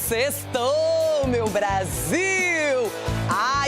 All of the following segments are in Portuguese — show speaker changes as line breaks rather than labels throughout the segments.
Sextou, meu Brasil!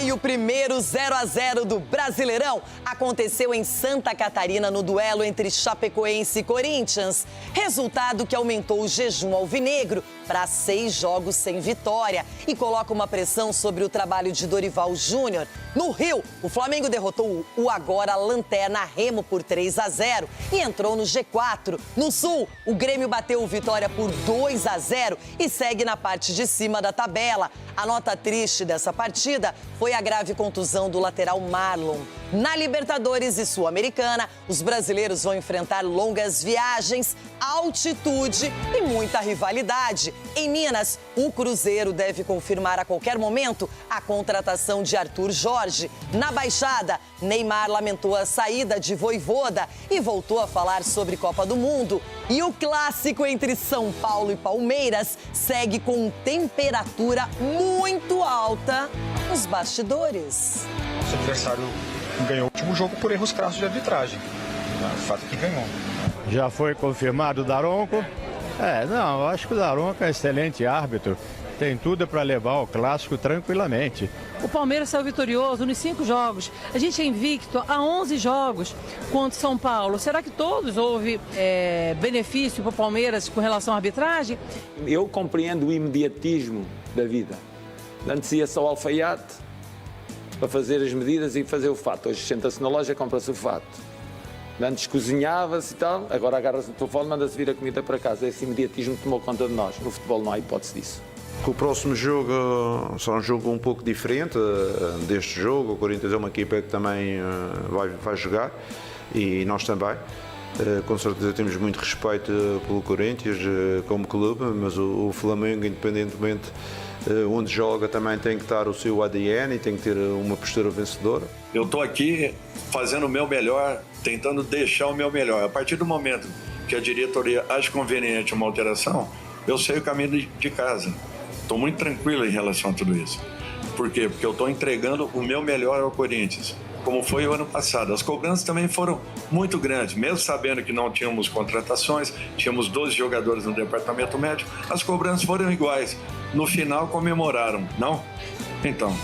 E o primeiro 0-0 do Brasileirão aconteceu em Santa Catarina no duelo entre Chapecoense e Corinthians. Resultado que aumentou o jejum alvinegro para 6 jogos sem vitória e coloca uma pressão sobre o trabalho de Dorival Júnior. No Rio, o Flamengo derrotou o agora lanterna Remo por 3-0 e entrou no G4. No Sul, o Grêmio bateu o Vitória por 2-0 e segue na parte de cima da tabela. A nota triste dessa partida foi a grave contusão do lateral Marlon. Na Libertadores e Sul-Americana, os brasileiros vão enfrentar longas viagens, altitude e muita rivalidade. Em Minas, o Cruzeiro deve confirmar a qualquer momento a contratação de Arthur Jorge. Na Baixada, Neymar lamentou a saída de Vojvoda e voltou a falar sobre Copa do Mundo. E o clássico entre São Paulo e Palmeiras segue com temperatura muito alta nos bastidores.
Nosso adversário ganhou o último jogo por erros crassos de arbitragem. O fato é que ganhou.
Já foi confirmado o Daronco? Eu acho que o Daronco é um excelente árbitro. Tem tudo para levar o clássico tranquilamente.
O Palmeiras saiu vitorioso nos 5 jogos. A gente é invicto há 11 jogos contra o São Paulo. Será que todos houve benefício para o Palmeiras com relação à arbitragem?
Eu compreendo o imediatismo da vida. Antes ia só ao alfaiate para fazer as medidas e fazer o fato. Hoje senta-se na loja e compra-se o fato. Antes cozinhava-se e tal, agora agarra-se no telefone e manda-se vir a comida para casa. Esse imediatismo tomou conta de nós. No futebol não há hipótese disso.
O próximo jogo será um jogo um pouco diferente deste jogo. O Corinthians é uma equipa que também vai jogar e nós também. Com certeza temos muito respeito pelo Corinthians como clube, mas o Flamengo, independentemente onde joga, também tem que estar o seu ADN e tem que ter uma postura vencedora.
Eu estou aqui fazendo o meu melhor, tentando deixar o meu melhor. A partir do momento que a diretoria acha conveniente uma alteração, eu sei o caminho de casa. Estou muito tranquilo em relação a tudo isso. Por quê? Porque eu estou entregando o meu melhor ao Corinthians, como foi o ano passado. As cobranças também foram muito grandes, mesmo sabendo que não tínhamos contratações, tínhamos 12 jogadores no departamento médico, as cobranças foram iguais. No final comemoraram, não? Então,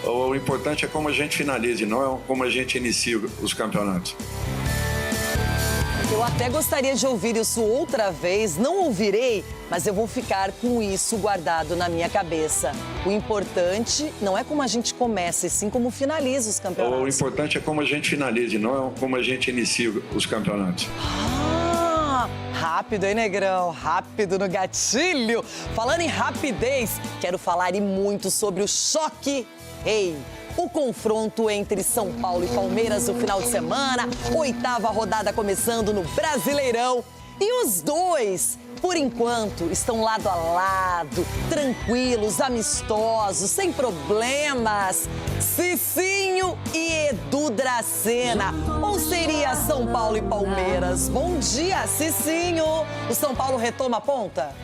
o importante é como a gente finaliza, não é como a gente inicia os campeonatos.
Eu até gostaria de ouvir isso outra vez, não ouvirei, mas eu vou ficar com isso guardado na minha cabeça. O importante não é como a gente começa, e sim como finaliza os campeonatos.
O importante é como a gente finaliza, não é como a gente inicia os campeonatos.
Rápido, hein, Negrão? Rápido no gatilho. Falando em rapidez, quero falar e muito sobre o choque rei. O confronto entre São Paulo e Palmeiras no final de semana, 8ª rodada começando no Brasileirão. E os dois, por enquanto, estão lado a lado, tranquilos, amistosos, sem problemas. Cicinho e Edu Dracena. Ou seria São Paulo e Palmeiras? Bom dia, Cicinho. O São Paulo retoma a ponta?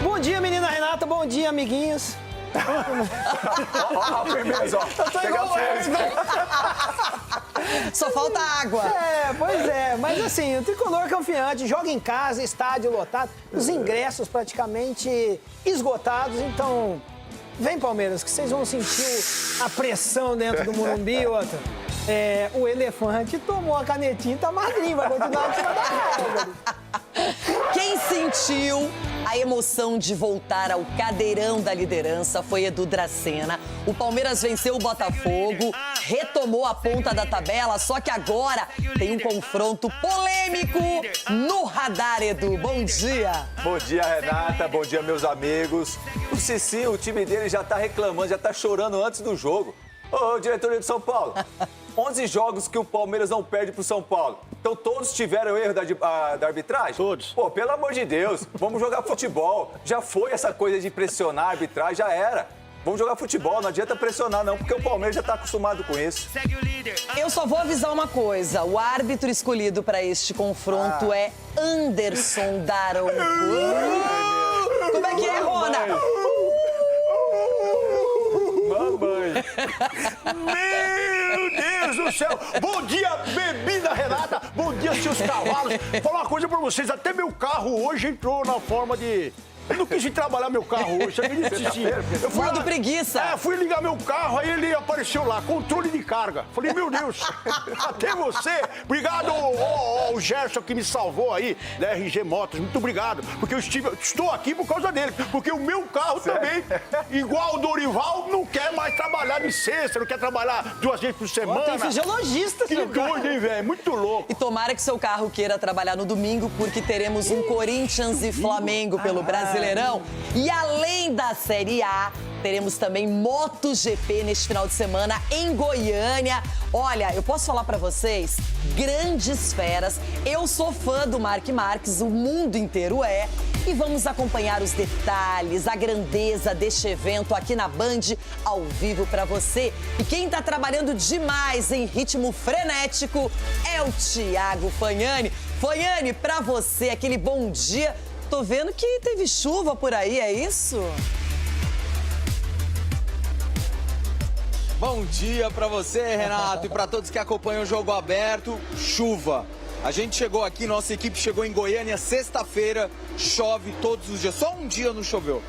Bom dia, menina Renata. Bom dia, amiguinhos.
Firmeza, ó.
Eu tô igual
Só falta água.
Pois é. Mas assim, o Tricolor é confiante, joga em casa, estádio lotado, os ingressos praticamente esgotados. Então, vem Palmeiras, que vocês vão sentir a pressão dentro do Morumbi. Outra. O elefante tomou a canetinha e tá magrinho, vai continuar em cima da régua.
Quem sentiu a emoção de voltar ao cadeirão da liderança foi Edu Dracena. O Palmeiras venceu o Botafogo, retomou a ponta da tabela, só que agora tem um confronto polêmico no radar, Edu. Bom dia.
Bom dia, Renata. Bom dia, meus amigos. O Cicinho, o time dele já tá reclamando, já tá chorando antes do jogo. Ô, diretoria de São Paulo, 11 jogos que o Palmeiras não perde pro São Paulo. Então todos tiveram erro da arbitragem?
Todos.
Pô, pelo amor de Deus, vamos jogar futebol. Já foi essa coisa de pressionar a arbitragem, já era. Vamos jogar futebol, não adianta pressionar não, porque o Palmeiras já tá acostumado com isso.
Eu só vou avisar uma coisa, o árbitro escolhido para este confronto é Anderson Daronco. Como é que é, Rona?
Mamãe.
Meu Deus do céu! Bom dia, bebida Renata! Bom dia, seus cavalos! Falar uma coisa pra vocês, até meu carro hoje entrou na forma de Eu não quis ir trabalhar meu carro hoje, você acredita, Cici? Eu fui
Modo preguiça.
fui ligar meu carro, aí ele apareceu lá, controle de carga. Falei, meu Deus, até você. Obrigado, o Gerson que me salvou aí, da RG Motos, muito obrigado. Porque eu estou aqui por causa dele, porque o meu carro também, igual o Dorival, não quer mais trabalhar de sexta, não quer trabalhar 2 vezes por semana.
Tem fisiologista,
Que doido, hein, velho? Muito louco.
E tomara que seu carro queira trabalhar no domingo, porque teremos um Corinthians e Flamengo pelo Brasileirão. E além da Série A, teremos também MotoGP neste final de semana em Goiânia. Olha, eu posso falar pra vocês, grandes feras. Eu sou fã do Marc Marques, o mundo inteiro é. E vamos acompanhar os detalhes, a grandeza deste evento aqui na Band, ao vivo pra você. E quem tá trabalhando demais em ritmo frenético é o Thiago Fagnani. Fagnani, pra você, aquele bom dia. Tô vendo que teve chuva por aí, é isso?
Bom dia pra você, Renato, e pra todos que acompanham o Jogo Aberto. Chuva. A gente chegou aqui, nossa equipe chegou em Goiânia sexta-feira, chove todos os dias. Só um dia não choveu.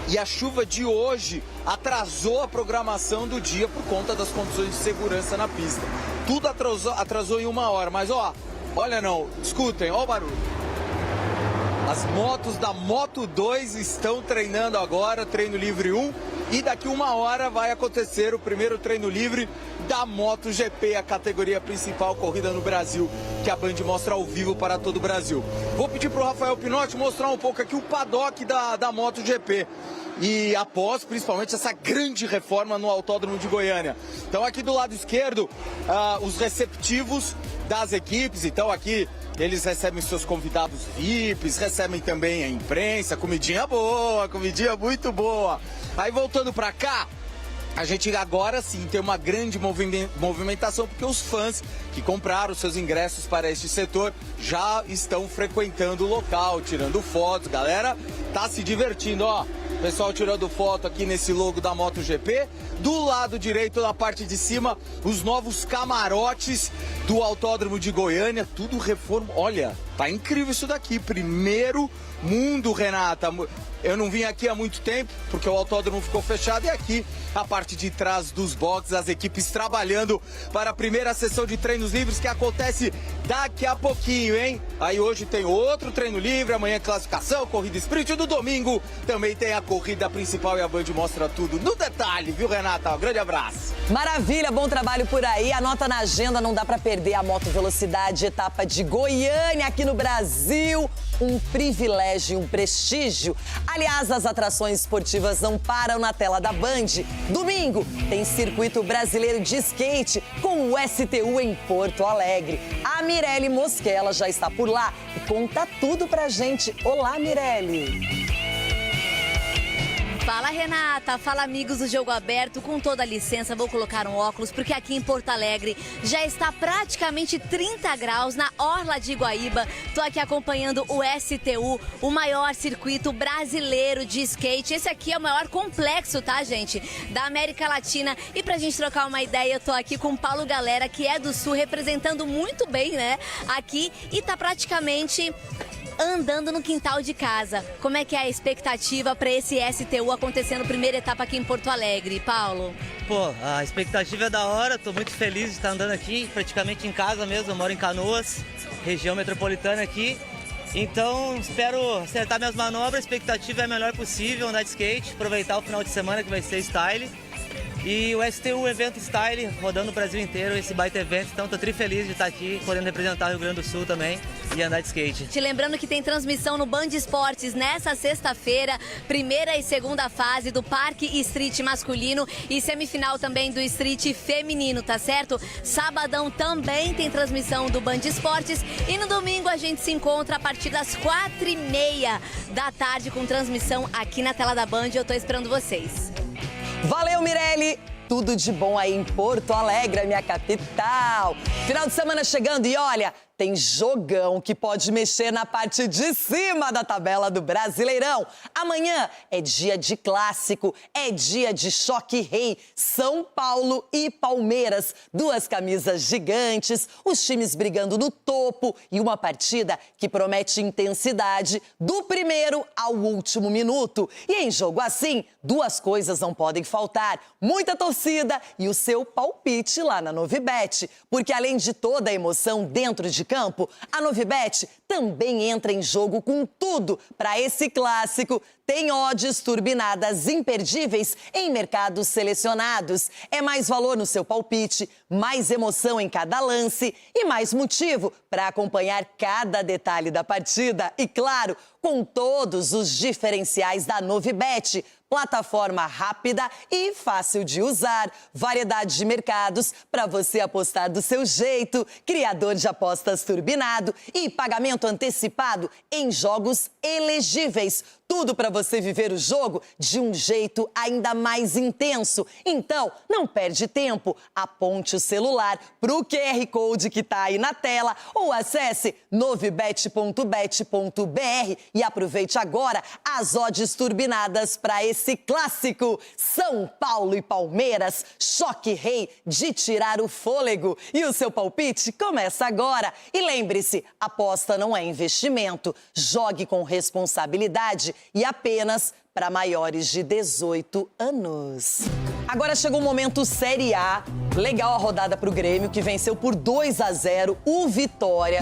E a chuva de hoje atrasou a programação do dia por conta das condições de segurança na pista. Tudo atrasou em 1 hora, mas olha não, escutem, ó o barulho. As motos da Moto 2 estão treinando agora, treino livre 1, e daqui 1 hora vai acontecer o primeiro treino livre da MotoGP, a categoria principal corrida no Brasil, que a Band mostra ao vivo para todo o Brasil. Vou pedir para o Rafael Pinotti mostrar um pouco aqui o paddock da MotoGP. E após, principalmente, essa grande reforma no Autódromo de Goiânia. Então aqui do lado esquerdo, os receptivos das equipes. Então aqui eles recebem seus convidados VIPs, recebem também a imprensa, comidinha boa, comidinha muito boa. Aí voltando para cá, a gente agora sim tem uma grande movimentação, porque os fãs que compraram seus ingressos para este setor já estão frequentando o local, tirando fotos. Galera tá se divertindo, ó. Pessoal tirando foto aqui nesse logo da MotoGP. Do lado direito, na parte de cima, os novos camarotes do Autódromo de Goiânia. Tudo reforma. Olha, tá incrível isso daqui. Primeiro mundo, Renata. Eu não vim aqui há muito tempo, porque o autódromo ficou fechado. E aqui, a parte de trás dos boxes, as equipes trabalhando para a primeira sessão de treinos livres, que acontece daqui a pouquinho, hein? Aí hoje tem outro treino livre, amanhã classificação, corrida sprint. No domingo também tem a corrida principal, e a Band mostra tudo no detalhe, viu, Renata? Um grande abraço.
Maravilha, bom trabalho por aí. Anota na agenda, não dá pra perder a Moto Velocidade, etapa de Goiânia aqui no Brasil. Um privilégio, um prestígio. Aliás, as atrações esportivas não param na tela da Band. Domingo tem Circuito Brasileiro de Skate com o STU em Porto Alegre. A Mirelle Mosquela já está por lá e conta tudo pra gente. Olá, Mirelle!
Fala, Renata. Fala, amigos do Jogo Aberto. Com toda a licença, vou colocar um óculos, porque aqui em Porto Alegre já está praticamente 30 graus na Orla de Iguaíba. Tô aqui acompanhando o STU, o maior circuito brasileiro de skate. Esse aqui é o maior complexo, tá, gente? Da América Latina. E pra gente trocar uma ideia, eu tô aqui com o Paulo Galera, que é do Sul, representando muito bem, né? Aqui, e tá praticamente andando no quintal de casa. Como é que é a expectativa para esse STU acontecendo primeira etapa aqui em Porto Alegre, Paulo?
Pô, a expectativa é da hora, tô muito feliz de estar andando aqui, praticamente em casa mesmo, eu moro em Canoas, região metropolitana aqui. Então, espero acertar minhas manobras, a expectativa é a melhor possível, andar de skate, aproveitar o final de semana que vai ser style. E o STU Evento Style, rodando o Brasil inteiro, esse baita evento. Então, tô tri feliz de estar aqui, podendo representar o Rio Grande do Sul também e andar de skate.
Te lembrando que tem transmissão no Band Esportes nessa sexta-feira, primeira e segunda fase do Parque Street masculino e semifinal também do Street feminino, tá certo? Sabadão também tem transmissão do Band Esportes e no domingo a gente se encontra a partir das 4h30 da tarde com transmissão aqui na tela da Band. Eu tô esperando vocês.
Valeu, Mirelle! Tudo de bom aí em Porto Alegre, a minha capital. Final de semana chegando e olha, tem jogão que pode mexer na parte de cima da tabela do Brasileirão. Amanhã é dia de clássico, é dia de choque rei. São Paulo e Palmeiras, duas camisas gigantes, os times brigando no topo e uma partida que promete intensidade do primeiro ao último minuto. E em jogo assim, duas coisas não podem faltar: muita torcida e o seu palpite lá na Novibet. Porque além de toda a emoção dentro de campo, a Novibet também entra em jogo com tudo para esse clássico. Tem odds turbinadas imperdíveis em mercados selecionados. É mais valor no seu palpite, mais emoção em cada lance e mais motivo para acompanhar cada detalhe da partida. E claro, com todos os diferenciais da Novibet. Plataforma rápida e fácil de usar, variedade de mercados para você apostar do seu jeito, criador de apostas turbinado e pagamento antecipado em jogos elegíveis. Tudo para você viver o jogo de um jeito ainda mais intenso. Então, não perde tempo. Aponte o celular para o QR Code que está aí na tela ou acesse novibet.bet.br e aproveite agora as odds turbinadas para esse clássico. São Paulo e Palmeiras, choque rei de tirar o fôlego. E o seu palpite começa agora. E lembre-se, aposta não é investimento. Jogue com responsabilidade e apenas para maiores de 18 anos. Agora chegou o momento Série A. Legal a rodada para o Grêmio, que venceu por 2-0 o Vitória.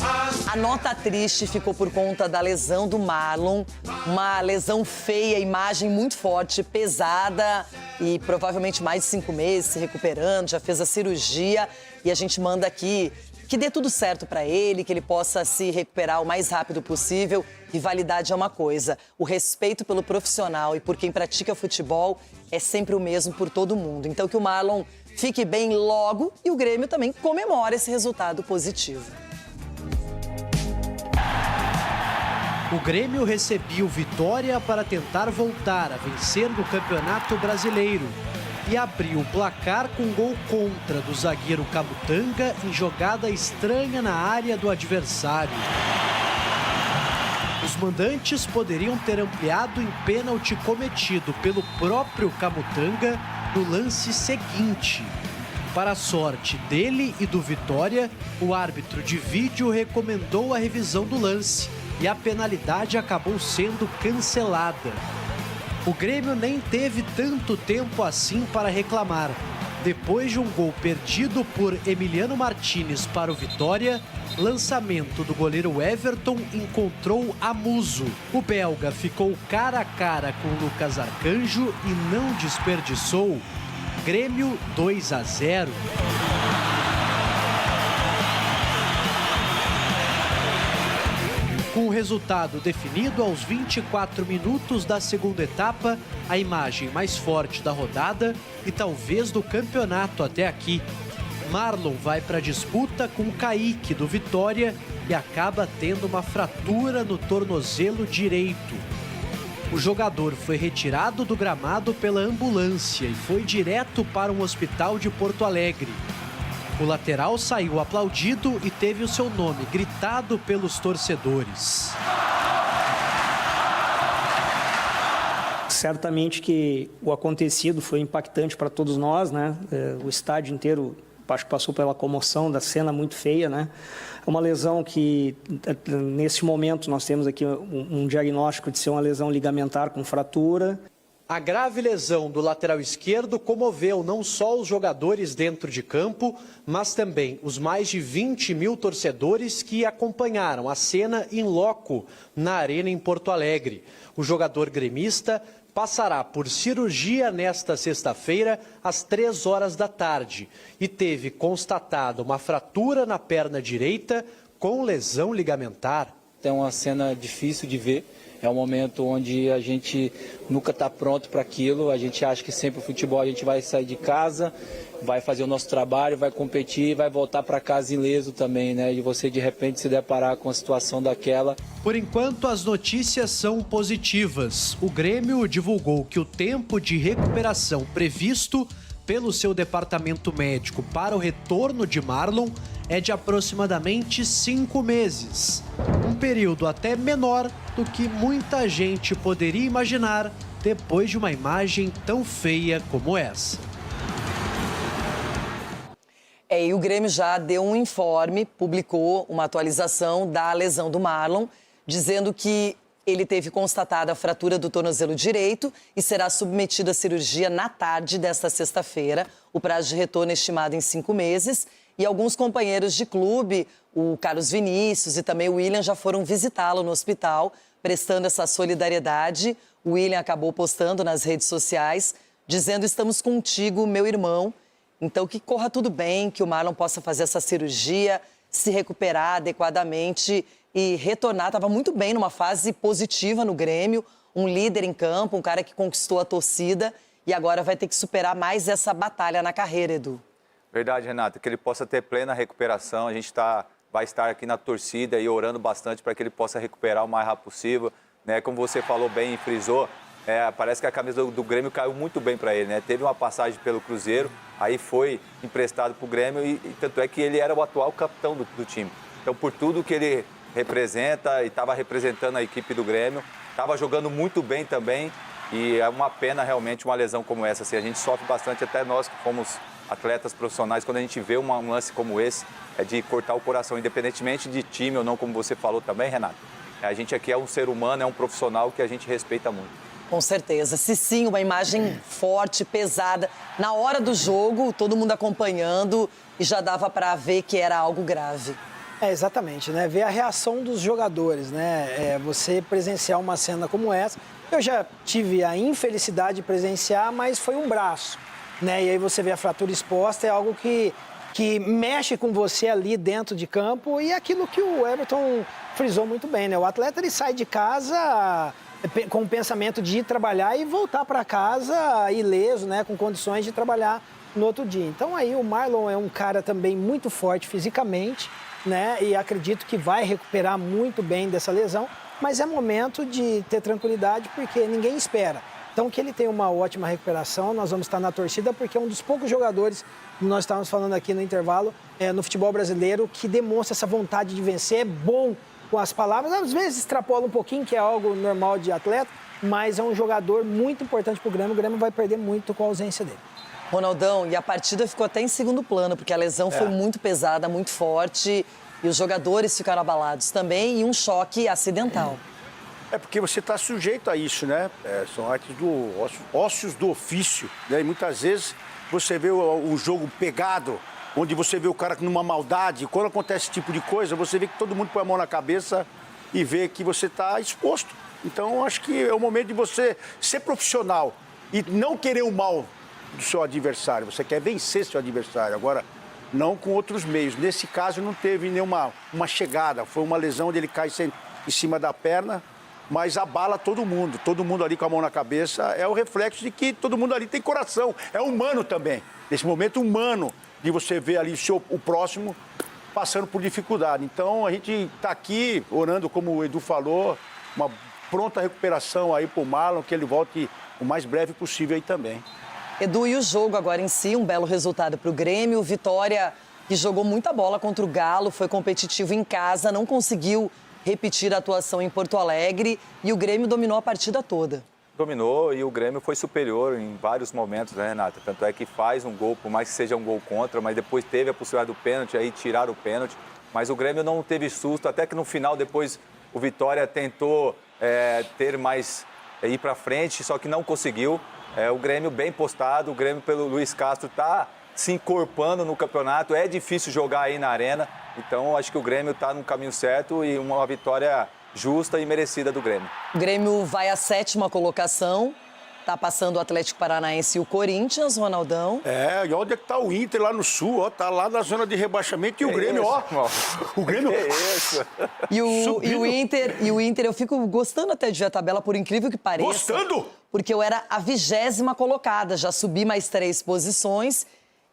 A nota triste ficou por conta da lesão do Marlon. Uma lesão feia, imagem muito forte, pesada e provavelmente mais de 5 meses se recuperando, já fez a cirurgia. E a gente manda aqui que dê tudo certo para ele, que ele possa se recuperar o mais rápido possível. Rivalidade é uma coisa, o respeito pelo profissional e por quem pratica futebol é sempre o mesmo por todo mundo. Então que o Marlon fique bem logo e o Grêmio também comemore esse resultado positivo.
O Grêmio recebia o Vitória para tentar voltar a vencer no Campeonato Brasileiro e abriu o placar com gol contra do zagueiro Camutanga em jogada estranha na área do adversário. Os mandantes poderiam ter ampliado em pênalti cometido pelo próprio Camutanga no lance seguinte. Para a sorte dele e do Vitória, o árbitro de vídeo recomendou a revisão do lance e a penalidade acabou sendo cancelada. O Grêmio nem teve tanto tempo assim para reclamar. Depois de um gol perdido por Emiliano Martínez para o Vitória, lançamento do goleiro Everton encontrou Amuso. O belga ficou cara a cara com Lucas Arcanjo e não desperdiçou. Grêmio 2-0. Com o resultado definido aos 24 minutos da segunda etapa, a imagem mais forte da rodada e talvez do campeonato até aqui. Marlon vai para a disputa com o Kaique do Vitória e acaba tendo uma fratura no tornozelo direito. O jogador foi retirado do gramado pela ambulância e foi direto para um hospital de Porto Alegre. O lateral saiu aplaudido e teve o seu nome gritado pelos torcedores.
Certamente que o acontecido foi impactante para todos nós, né? O estádio inteiro acho que passou pela comoção da cena muito feia, né? É uma lesão que, nesse momento, nós temos aqui um diagnóstico de ser uma lesão ligamentar com fratura.
A grave lesão do lateral esquerdo comoveu não só os jogadores dentro de campo, mas também os mais de 20 mil torcedores que acompanharam a cena in loco na Arena em Porto Alegre. O jogador gremista passará por cirurgia nesta sexta-feira às 3 horas da tarde e teve constatada uma fratura na perna direita com lesão ligamentar.
É uma cena difícil de ver. É um momento onde a gente nunca está pronto para aquilo. A gente acha que sempre o futebol a gente vai sair de casa, vai fazer o nosso trabalho, vai competir e vai voltar para casa ileso também, né? E você de repente se deparar com a situação daquela.
Por enquanto as notícias são positivas. O Grêmio divulgou que o tempo de recuperação previsto pelo seu departamento médico para o retorno de Marlon é de aproximadamente 5 meses. Um período até menor do que muita gente poderia imaginar depois de uma imagem tão feia como essa.
E o Grêmio já deu um informe, publicou uma atualização da lesão do Marlon, dizendo que ele teve constatada a fratura do tornozelo direito e será submetido à cirurgia na tarde desta sexta-feira. O prazo de retorno é estimado em 5 meses. E alguns companheiros de clube, o Carlos Vinícius e também o William, já foram visitá-lo no hospital, prestando essa solidariedade. O William acabou postando nas redes sociais, dizendo: estamos contigo, meu irmão. Então, que corra tudo bem, que o Marlon possa fazer essa cirurgia, se recuperar adequadamente e retornar. Estava muito bem, numa fase positiva no Grêmio, um líder em campo, um cara que conquistou a torcida e agora vai ter que superar mais essa batalha na carreira, Edu.
Verdade, Renata, que ele possa ter plena recuperação. A gente vai estar aqui na torcida e orando bastante para que ele possa recuperar o mais rápido possível. Né? Como você falou bem e frisou, parece que a camisa do Grêmio caiu muito bem para ele. Né? Teve uma passagem pelo Cruzeiro, aí foi emprestado para o Grêmio e tanto é que ele era o atual capitão do time. Então, por tudo que ele representa e estava representando a equipe do Grêmio, estava jogando muito bem também e é uma pena realmente uma lesão como essa. Assim, a gente sofre bastante, até nós que fomos atletas profissionais, quando a gente vê um lance como esse, é de cortar o coração, independentemente de time ou não, como você falou também, Renato. A gente aqui é um ser humano, é um profissional que a gente respeita muito.
Com certeza. Se sim, uma imagem forte, pesada. Na hora do jogo, todo mundo acompanhando e já dava para ver que era algo grave.
Exatamente, né? Ver a reação dos jogadores, né? Você presenciar uma cena como essa. Eu já tive a infelicidade de presenciar, mas foi um braço, né? E aí você vê a fratura exposta, é algo que mexe com você ali dentro de campo e aquilo que o Everton frisou muito bem, né? O atleta, ele sai de casa com o pensamento de ir trabalhar e voltar para casa ileso, né? Com condições de trabalhar no outro dia. Então aí o Marlon é um cara também muito forte fisicamente, né? E acredito que vai recuperar muito bem dessa lesão, mas é momento de ter tranquilidade porque ninguém espera. Então, que ele tenha uma ótima recuperação, nós vamos estar na torcida, porque é um dos poucos jogadores, como nós estávamos falando aqui no intervalo, no futebol brasileiro, que demonstra essa vontade de vencer, é bom com as palavras, às vezes extrapola um pouquinho, que é algo normal de atleta, mas é um jogador muito importante para o Grêmio vai perder muito com a ausência dele.
Ronaldão, e a partida ficou até em segundo plano, porque a lesão foi muito pesada, muito forte, e os jogadores ficaram abalados também, e um choque acidental.
É porque você está sujeito a isso, né? São ócios do ofício, né? E muitas vezes você vê o jogo pegado, onde você vê o cara numa maldade. Quando acontece esse tipo de coisa, você vê que todo mundo põe a mão na cabeça e vê que você está exposto. Então, acho que é o momento de você ser profissional e não querer o mal do seu adversário. Você quer vencer seu adversário. Agora, não com outros meios. Nesse caso, não teve nenhuma chegada. Foi uma lesão onde ele cai em cima da perna, mas abala todo mundo ali com a mão na cabeça, é o reflexo de que todo mundo ali tem coração, é humano também. Nesse momento humano de você ver ali o próximo passando por dificuldade. Então a gente está aqui orando, como o Edu falou, uma pronta recuperação aí para o Marlon, que ele volte o mais breve possível aí também.
Edu, e o jogo agora em si, um belo resultado para o Grêmio, Vitória, que jogou muita bola contra o Galo, foi competitivo em casa, não conseguiu repetir a atuação em Porto Alegre e o Grêmio dominou a partida toda.
Dominou e o Grêmio foi superior em vários momentos, né, Renata? Tanto é que faz um gol, por mais que seja um gol contra, mas depois teve a possibilidade do pênalti, aí tiraram o pênalti. Mas o Grêmio não teve susto, até que no final depois o Vitória tentou ter mais, ir para frente, só que não conseguiu. O Grêmio bem postado, o Grêmio pelo Luiz Castro está se encorpando no campeonato, é difícil jogar aí na arena. Então, acho que o Grêmio está no caminho certo e uma vitória justa e merecida do Grêmio.
O Grêmio vai à 7ª colocação, está passando o Atlético Paranaense e o Corinthians, Ronaldão.
E onde é que está o Inter lá no Sul? Está lá na zona de rebaixamento e o Grêmio, o Grêmio...
E o Inter, eu fico gostando até de ver a tabela, por incrível que pareça.
Gostando?
Porque eu era a 20ª colocada, já subi mais 3 posições.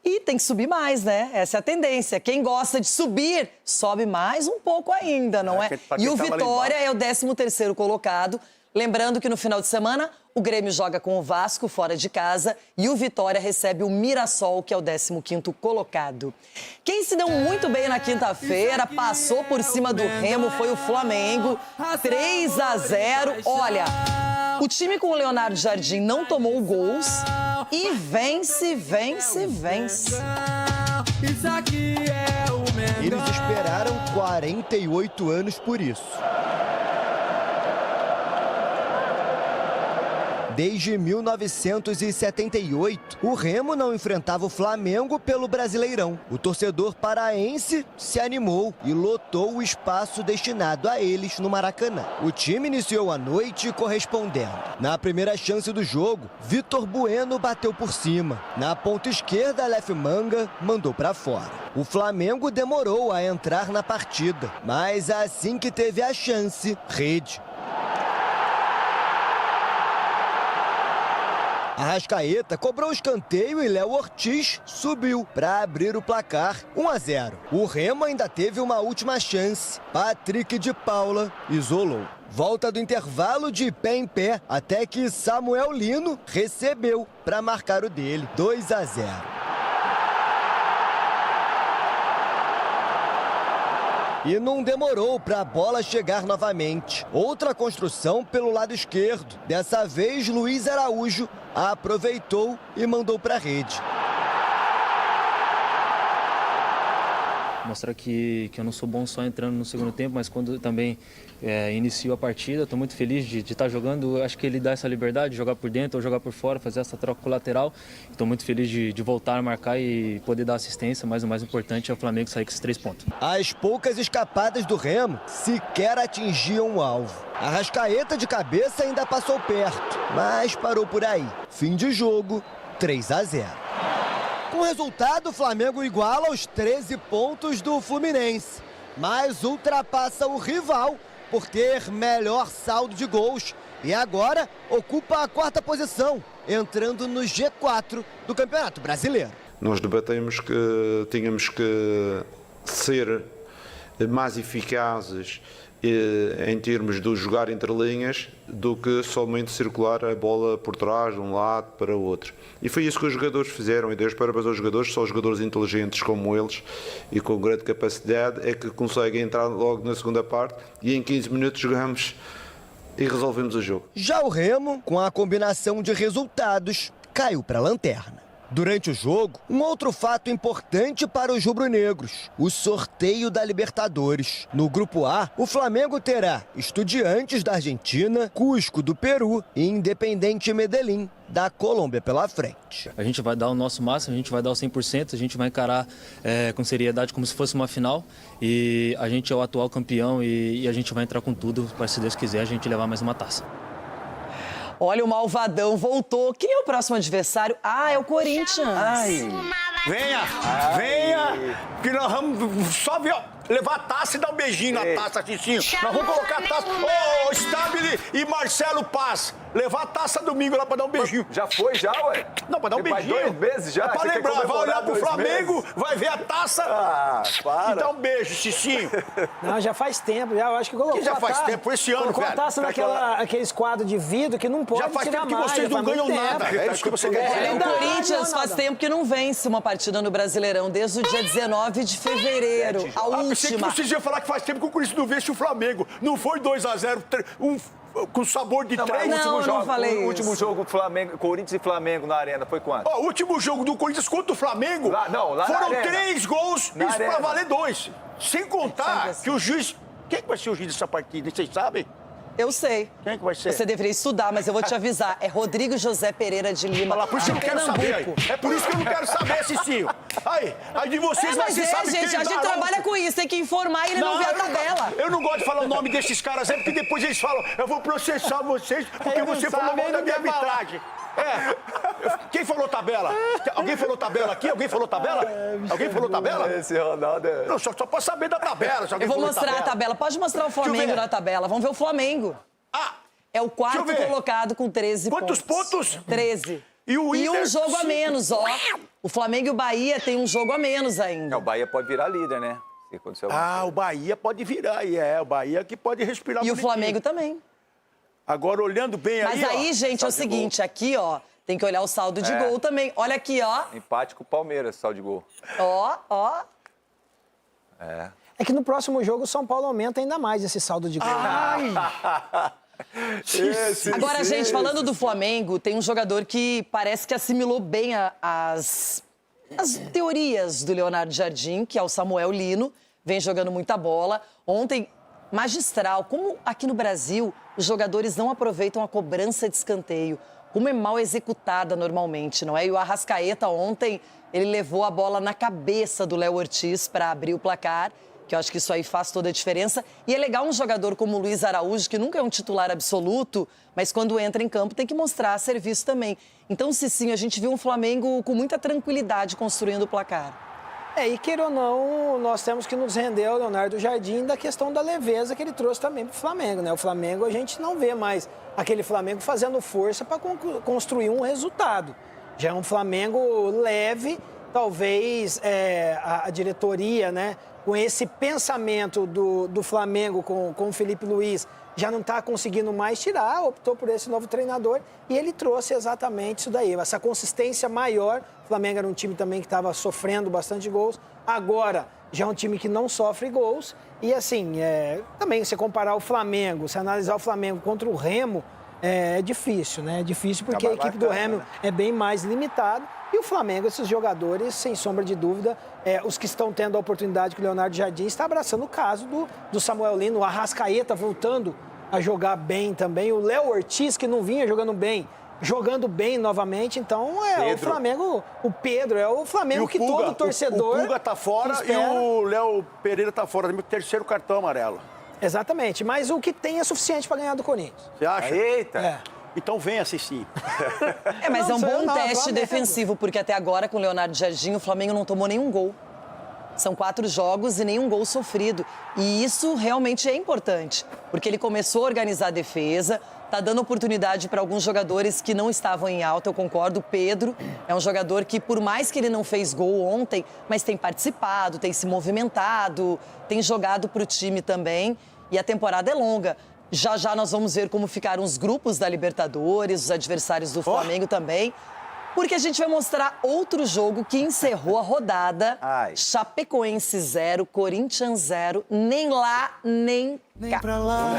E tem que subir mais, né? Essa é a tendência. Quem gosta de subir, sobe mais um pouco ainda, não é? E o Vitória é o 13º colocado. Lembrando que no final de semana, o Grêmio joga com o Vasco fora de casa e o Vitória recebe o Mirassol, que é o 15º colocado. Quem se deu muito bem na quinta-feira, passou por cima do Remo, foi o Flamengo, 3-0. Olha, o time com o Leonardo Jardim não tomou gols e vence.
Eles esperaram 48 anos por isso. Desde 1978, o Remo não enfrentava o Flamengo pelo Brasileirão. O torcedor paraense se animou e lotou o espaço destinado a eles no Maracanã. O time iniciou a noite correspondendo. Na primeira chance do jogo, Vitor Bueno bateu por cima. Na ponta esquerda, Aleph Manga mandou para fora. O Flamengo demorou a entrar na partida, mas assim que teve a chance, rede. Arrascaeta cobrou o escanteio e Léo Ortiz subiu para abrir o placar, 1-0. O Remo ainda teve uma última chance. Patrick de Paula isolou. Volta do intervalo de pé em pé, até que Samuel Lino recebeu para marcar o dele, 2-0. E não demorou para a bola chegar novamente. Outra construção pelo lado esquerdo. Dessa vez, Luiz Araújo aproveitou e mandou para a rede.
Mostrar que eu não sou bom só entrando no segundo tempo, mas quando também inicio a partida, estou muito feliz de estar jogando. Acho que ele dá essa liberdade de jogar por dentro ou jogar por fora, fazer essa troca com o lateral. Estou muito feliz de voltar a marcar e poder dar assistência, mas o mais importante é o Flamengo sair com esses 3 pontos.
As poucas escapadas do Remo sequer atingiam o alvo. Arrascaeta de cabeça ainda passou perto, mas parou por aí. Fim de jogo, 3-0. Com o resultado, o Flamengo iguala os 13 pontos do Fluminense, mas ultrapassa o rival por ter melhor saldo de gols e agora ocupa a 4ª posição, entrando no G4 do Campeonato Brasileiro.
Nós debatemos que tínhamos que ser mais eficazes em termos de jogar entre linhas do que somente circular a bola por trás, de um lado para o outro. E foi isso que os jogadores fizeram, e Deus parabéns aos jogadores, só os jogadores inteligentes como eles e com grande capacidade é que conseguem entrar logo na segunda parte e em 15 minutos jogamos e resolvemos o jogo.
Já o Remo, com a combinação de resultados, caiu para a lanterna. Durante o jogo, um outro fato importante para os rubro-negros, o sorteio da Libertadores. No Grupo A, o Flamengo terá Estudiantes da Argentina, Cusco do Peru e Independiente Medellín da Colômbia pela frente.
A gente vai dar o nosso máximo, a gente vai dar o 100%, a gente vai encarar com seriedade como se fosse uma final e a gente é o atual campeão e a gente vai entrar com tudo para, se Deus quiser, a gente levar mais uma taça.
Olha, o Malvadão voltou. Quem é o próximo adversário? Ah, é o Corinthians.
Ai. Venha, que nós vamos só ver, levar a taça e dar um beijinho na taça, Ticinho. Nós vamos colocar a taça. Ô, Stabile e Marcelo Paz, levar a taça domingo lá pra dar um beijinho.
Já foi, ué?
Não, pra dar um beijinho.
Vai 2 meses já?
É pra lembrar, vai olhar pro Flamengo, vai ver a taça e dar um beijo, Cicinho.
Não, já faz tempo, já. Eu acho que colocou.
Que já faz tempo, esse ano,
colocou
velho.
Colocou a taça naqueles quadros de vidro que não pode tirar mais.
Já faz tempo que vocês não ganham nada. É isso que você quer dizer.
O Corinthians faz tempo que não vence uma partida no Brasileirão, desde o dia 19 de fevereiro, a última.
Pensei que vocês iam falar que faz tempo que o Corinthians não vence o Flamengo. Não foi 2-0, com sabor de 3.
O último jogo Corinthians e Flamengo na Arena foi quanto?
O último jogo do Corinthians contra o Flamengo foram 3 gols, isso pra valer 2. Sem contar que o juiz... Quem vai ser o juiz dessa partida? Vocês sabem?
Eu sei.
Quem que vai ser?
Você deveria estudar, mas eu vou te avisar. É Rodrigo José Pereira de Lima.
Por isso que eu não quero saber. É por isso que eu não quero saber, Cicinho. Aí de vocês vai ser sabe
gente, a gente trabalha com isso, tem que informar e ele não vê a tabela.
Eu não gosto de falar o nome desses caras aí, porque depois eles falam, eu vou processar vocês, porque você falou mal da minha arbitragem. Quem falou tabela? Alguém falou tabela aqui? Alguém falou tabela? Alguém falou tabela?
Esse Ronaldo é...
Não, só pra saber da tabela.
Eu vou mostrar a tabela. Pode mostrar o Flamengo na tabela. Vamos ver o Flamengo. É o 4º colocado com 13
pontos. Quantos pontos?
13.
E um
jogo a menos, ó. O Flamengo e o Bahia tem um jogo a menos ainda.
O Bahia pode virar líder, né?
O Bahia pode virar, o Bahia que pode respirar.
E o Flamengo também.
Agora, olhando bem
Mas aí, gente, é o seguinte, aqui, ó, tem que olhar o saldo de gol também. Olha aqui, ó.
Empate com o Palmeiras, saldo de gol.
Ó.
É que no próximo jogo o São Paulo aumenta ainda mais esse saldo de gol.
Agora, gente, falando do Flamengo, tem um jogador que parece que assimilou bem as teorias do Leonardo Jardim, que é o Samuel Lino, vem jogando muita bola. Ontem, magistral, como aqui no Brasil os jogadores não aproveitam a cobrança de escanteio, como é mal executada normalmente, não é? E o Arrascaeta ontem, ele levou a bola na cabeça do Léo Ortiz para abrir o placar, que eu acho que isso aí faz toda a diferença. E é legal um jogador como o Luiz Araújo, que nunca é um titular absoluto, mas quando entra em campo tem que mostrar serviço também. Então, Cicinho, a gente viu um Flamengo com muita tranquilidade construindo o placar.
E queira ou não, nós temos que nos render ao Leonardo Jardim da questão da leveza que ele trouxe também para o Flamengo, né? O Flamengo, a gente não vê mais aquele Flamengo fazendo força para construir um resultado. Já é um Flamengo leve, talvez a diretoria, né? Com esse pensamento do Flamengo com o Felipe Luiz, já não está conseguindo mais tirar, optou por esse novo treinador e ele trouxe exatamente isso daí, essa consistência maior. O Flamengo era um time também que estava sofrendo bastante gols, agora já é um time que não sofre gols e assim, também se comparar o Flamengo, se analisar o Flamengo contra o Remo, é difícil, né? É difícil porque a equipe do Remo é bem mais limitada. E o Flamengo, esses jogadores, sem sombra de dúvida, os que estão tendo a oportunidade que o Leonardo Jardim está abraçando o caso do Samuel Lino, o Arrascaeta voltando a jogar bem também, o Léo Ortiz, que não vinha jogando bem novamente. Então, o Flamengo, o Pedro, é o Flamengo que todo torcedor...
O Puga tá fora e o Léo Pereira tá fora, o terceiro cartão amarelo.
Exatamente, mas o que tem é suficiente para ganhar do Corinthians.
Você acha?
Eita!
Então vem assistir.
Mas é um bom teste defensivo, porque até agora, com o Leonardo Jardim, o Flamengo não tomou nenhum gol. São 4 jogos e nenhum gol sofrido. E isso realmente é importante, porque ele começou a organizar a defesa, está dando oportunidade para alguns jogadores que não estavam em alta, eu concordo. O Pedro é um jogador que, por mais que ele não fez gol ontem, mas tem participado, tem se movimentado, tem jogado para o time também. E a temporada é longa. Já nós vamos ver como ficaram os grupos da Libertadores, os adversários do Flamengo também. Porque a gente vai mostrar outro jogo que encerrou a rodada. Chapecoense 0, Corinthians 0, nem lá, nem cá.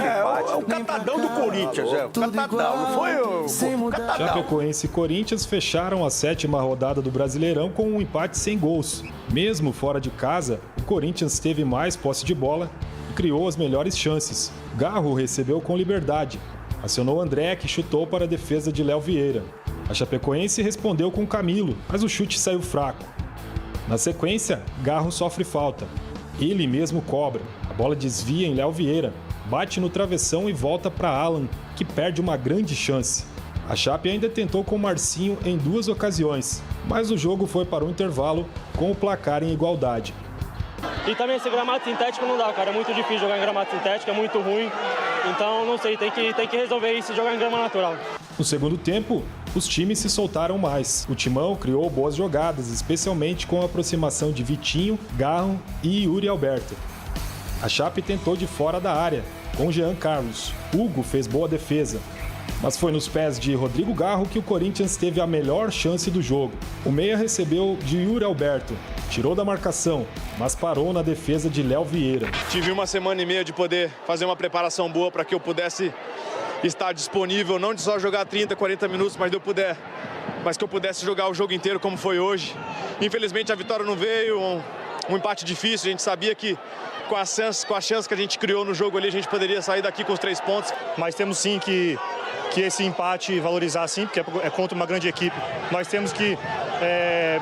É o catadão do Corinthians, o catadão, não foi o catadão.
Chapecoense e Corinthians fecharam a 7ª rodada do Brasileirão com um empate sem gols. Mesmo fora de casa, o Corinthians teve mais posse de bola e criou as melhores chances. Garro recebeu com liberdade. Acionou André, que chutou para a defesa de Léo Vieira. A Chapecoense respondeu com Camilo, mas o chute saiu fraco. Na sequência, Garro sofre falta. Ele mesmo cobra. A bola desvia em Léo Vieira, bate no travessão e volta para Alan, que perde uma grande chance. A Chape ainda tentou com Marcinho em 2 ocasiões, mas o jogo foi para o intervalo com o placar em igualdade.
E também esse gramado sintético não dá, cara. É muito difícil jogar em gramado sintético, é muito ruim. Então, não sei, tem que resolver isso e jogar em grama natural.
No segundo tempo, os times se soltaram mais. O Timão criou boas jogadas, especialmente com a aproximação de Vitinho, Garro e Yuri Alberto. A Chape tentou de fora da área, com Jean Carlos. Hugo fez boa defesa. Mas foi nos pés de Rodrigo Garro que o Corinthians teve a melhor chance do jogo. O meia recebeu de Yuri Alberto, tirou da marcação, mas parou na defesa de Léo Vieira.
Tive uma semana e meia de poder fazer uma preparação boa para que eu pudesse estar disponível, não de só jogar 30, 40 minutos, mas que eu pudesse jogar o jogo inteiro como foi hoje. Infelizmente a vitória não veio, um empate difícil, a gente sabia que com a chance que a gente criou no jogo ali, a gente poderia sair daqui com os 3 pontos.
Mas temos sim que esse empate valorizar sim, porque é contra uma grande equipe. Nós temos que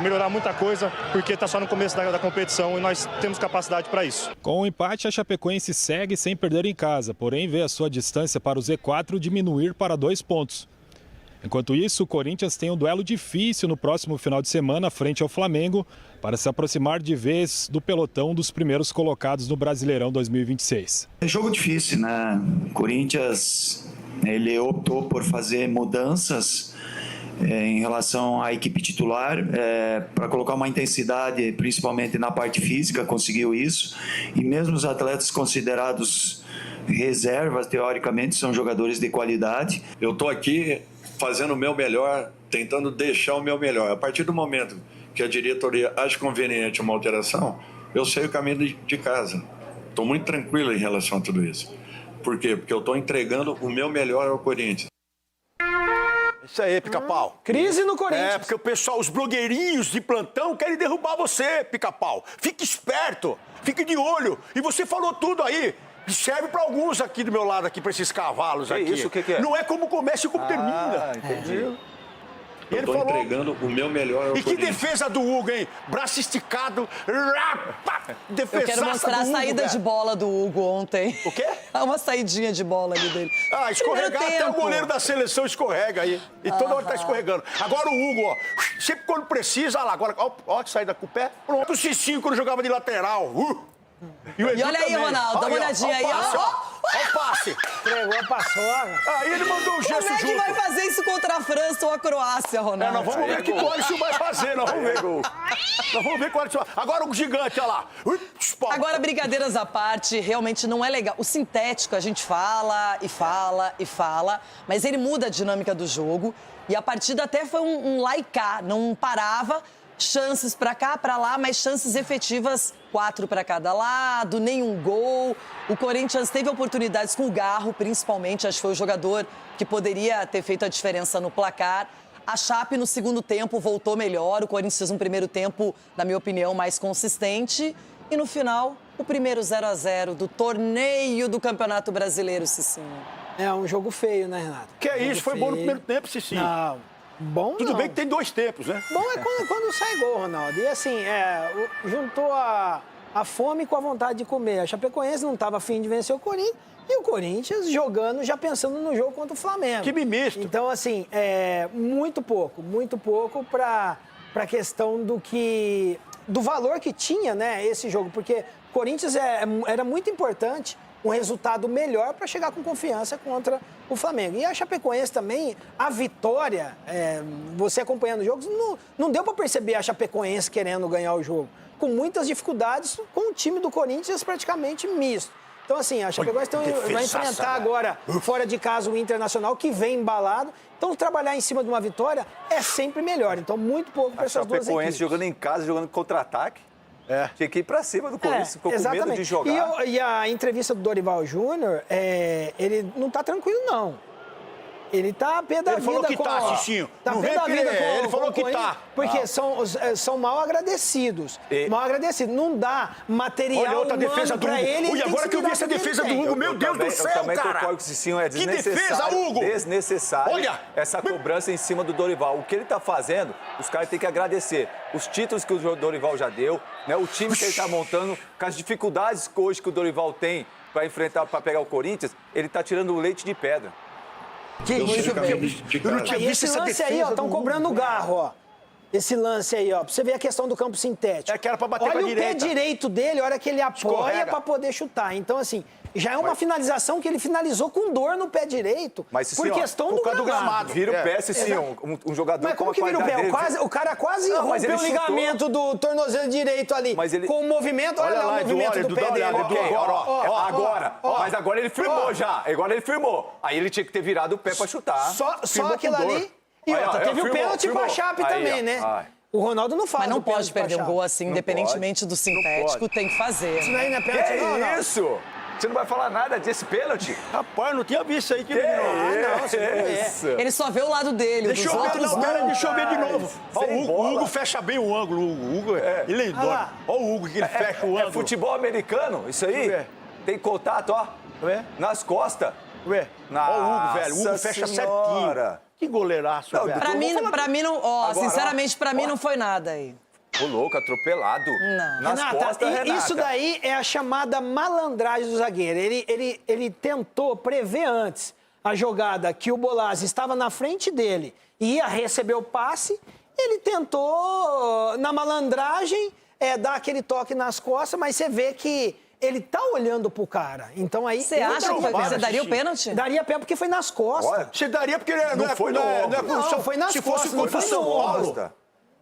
melhorar muita coisa, porque está só no começo da competição e nós temos capacidade para isso.
Com o empate, a Chapecoense segue sem perder em casa, porém vê a sua distância para o Z4 diminuir para 2 pontos. Enquanto isso, o Corinthians tem um duelo difícil no próximo final de semana frente ao Flamengo para se aproximar de vez do pelotão dos primeiros colocados no Brasileirão 2026.
É jogo difícil, né? O Corinthians, ele optou por fazer mudanças em relação à equipe titular, para colocar uma intensidade, principalmente na parte física, conseguiu isso. E mesmo os atletas considerados reservas, teoricamente, são jogadores de qualidade.
Eu estou aqui fazendo o meu melhor, tentando deixar o meu melhor. A partir do momento que a diretoria acha conveniente uma alteração, eu sei o caminho de casa. Estou muito tranquilo em relação a tudo isso. Por quê? Porque eu estou entregando o meu melhor ao Corinthians.
Isso aí, Pica-Pau.
Crise no Corinthians.
É, porque o pessoal, os blogueirinhos de plantão querem derrubar você, Pica-Pau. Fique esperto, fique de olho. E você falou tudo aí. Serve para alguns aqui do meu lado, aqui, para esses cavalos aqui.
Isso, o que é?
Não é como começa e como termina.
Entendi.
Eu estou entregando o meu melhor ao
E que
Corinthians.
defesa do Hugo, hein? Braço esticado.
Eu quero mostrar a saída de bola do Hugo ontem.
O quê?
Uma saidinha de bola ali dele.
Ah, escorregar até o goleiro da seleção escorrega aí. E toda hora tá escorregando. Agora o Hugo, ó. Sempre quando precisa, olha lá. Agora, ó, que saída com o pé. Pronto, o Cicinho quando jogava de lateral.
E olha aí,
também.
Ronaldo, dá uma olhadinha aí, ó.
Olha o passe.
Entregou a paçoca.
Aí ele mandou um gesto
Como é que
junto.
vai fazer isso contra a França ou a Croácia, Ronaldo?
Nós vamos ver o que o Alisson vai fazer, nós vamos ver. Nós vamos ver o Alisson. Agora o gigante, olha lá.
Agora, brincadeiras à parte, realmente não é legal. O sintético a gente fala e fala e fala, mas ele muda a dinâmica do jogo. E a partida até foi um lá e cá, não parava. Chances pra cá, pra lá, mas chances efetivas, 4 pra cada lado, nenhum gol. O Corinthians teve oportunidades com o Garro, principalmente, acho que foi o jogador que poderia ter feito a diferença no placar. A Chape, no segundo tempo, voltou melhor. O Corinthians fez um primeiro tempo, na minha opinião, mais consistente. E no final, o primeiro 0-0 do torneio do Campeonato Brasileiro, Cicinho.
É um jogo feio, né, Renato?
Que é isso, foi bom no primeiro tempo, Cicinho.
Não. Bom,
Tudo
não.
bem que tem 2 tempos, né?
Bom é quando sai gol, Ronaldo. E assim, juntou a fome com a vontade de comer. A Chapecoense não estava afim de vencer o Corinthians. E o Corinthians jogando, já pensando no jogo contra o Flamengo.
Que misto.
Então, assim, muito pouco para a questão do valor que tinha, né, esse jogo. Porque o Corinthians era muito importante um resultado melhor para chegar com confiança contra o Flamengo. E a Chapecoense também, a vitória, você acompanhando os jogos, não deu para perceber a Chapecoense querendo ganhar o jogo. Com muitas dificuldades, com o time do Corinthians praticamente misto. Então, assim, a Chapecoense vai enfrentar agora, fora de casa, o Internacional, que vem embalado. Então, trabalhar em cima de uma vitória é sempre melhor. Então, muito pouco para essas duas equipes.
A Chapecoense jogando em casa, jogando contra-ataque. Tinha que ir pra cima do Corinthians, ficou com medo de jogar.
E a entrevista do Dorival Júnior, ele não tá tranquilo, não. Ele tá pé da vida.
Ele falou que tá, Cicinho.
Tá
Não
pé
vem
da
que
vida
ele falou que tá.
Porque são mal agradecidos. Mal agradecidos. Não dá material
Olha outra defesa do
pra
Hugo.
ele.
Olha, agora que eu vi essa defesa do Hugo, meu Deus do céu,
Eu também
cara.
concordo com o Cicinho, é
Que
desnecessário.
defesa, Hugo!
Desnecessário.
Olha!
Essa cobrança em cima do Dorival. O que ele tá fazendo, os caras têm que agradecer. Os títulos que o Dorival já deu, né? O time que ele tá montando, com as dificuldades hoje que o Dorival tem para enfrentar, para pegar o Corinthians, ele tá tirando o leite de pedra.
Que isso, eu não tinha
E
visto
esse
essa
lance
defesa
aí, ó, estão
do
cobrando o
Hugo,
Garro, ó. Esse lance aí, ó, pra você ver a questão do campo sintético.
Que era pra bater
olha
com a
o
direita.
pé direito dele, olha que ele apoia
Escorrega.
pra poder chutar. Então, assim, já é uma finalização que ele finalizou com dor no pé direito.
Mas,
por
Cicinho,
questão
por
do
causa
gramado.
Vira o pé, Cicinho, um jogador
Mas como
com
que
a
vira o pé?
qualidade dele.
O cara quase
Não, mas
rompeu
ele
o
chutou.
ligamento do tornozelo direito ali.
Mas ele-
Com o movimento, olha lá o movimento do pé dele.
Mas agora ele firmou já. Agora ele firmou. Aí ele tinha que ter virado o pé pra chutar.
Só
Firmou
aquilo
com dor.
ali. E
Aí,
outra,
ó,
teve o
firmou,
pênalti com a
firmou.
Chape
Aí,
também,
ó.
né?
Ai.
O Ronaldo não fala
Mas não
do pênalti
pode
com a
perder um
Chape.
gol assim, independentemente do sintético, tem que fazer.
Isso aí não é pênalti,
Que
não, Ronaldo.
isso? Você não vai falar nada desse pênalti?
Rapaz, não tinha visto isso aí.
Que
não,
isso?
Ele só vê o lado dele,
Deixa
dos
eu ver,
outros
não, pera, deixa eu ver de novo. Ó,
Sem
o
bola.
Hugo fecha bem o ângulo. O Hugo, ele é enorme. Ó o Hugo que ele fecha o ângulo.
É futebol americano, isso
Deixa eu
aí?
ver.
Tem contato, ó.
Ué?
Nas costas.
Ué, ó o Hugo, velho. O Hugo
Nossa
fecha
Senhora.
certinho. Que goleiraço,
Não,
velho.
Pra mim não, ó,
Agora,
sinceramente, pra mim
ó.
não foi nada aí.
Ô, louco, atropelado.
Não.
Nas
Renata,
costas, Renata.
isso daí é a chamada malandragem do zagueiro. Ele tentou prever antes a jogada que o Bolazzi estava na frente dele e ia receber o passe. Ele tentou, na malandragem, dar aquele toque nas costas, mas você vê que ele tá olhando pro cara. Então aí...
Você acha que você daria o pênalti?
Daria pênalti porque foi nas costas.
Olha,
você daria porque
não foi no ombro.
Não, foi nas
se
costas,
fosse
não
contra o
foi
São
no
Paulo.
ombro.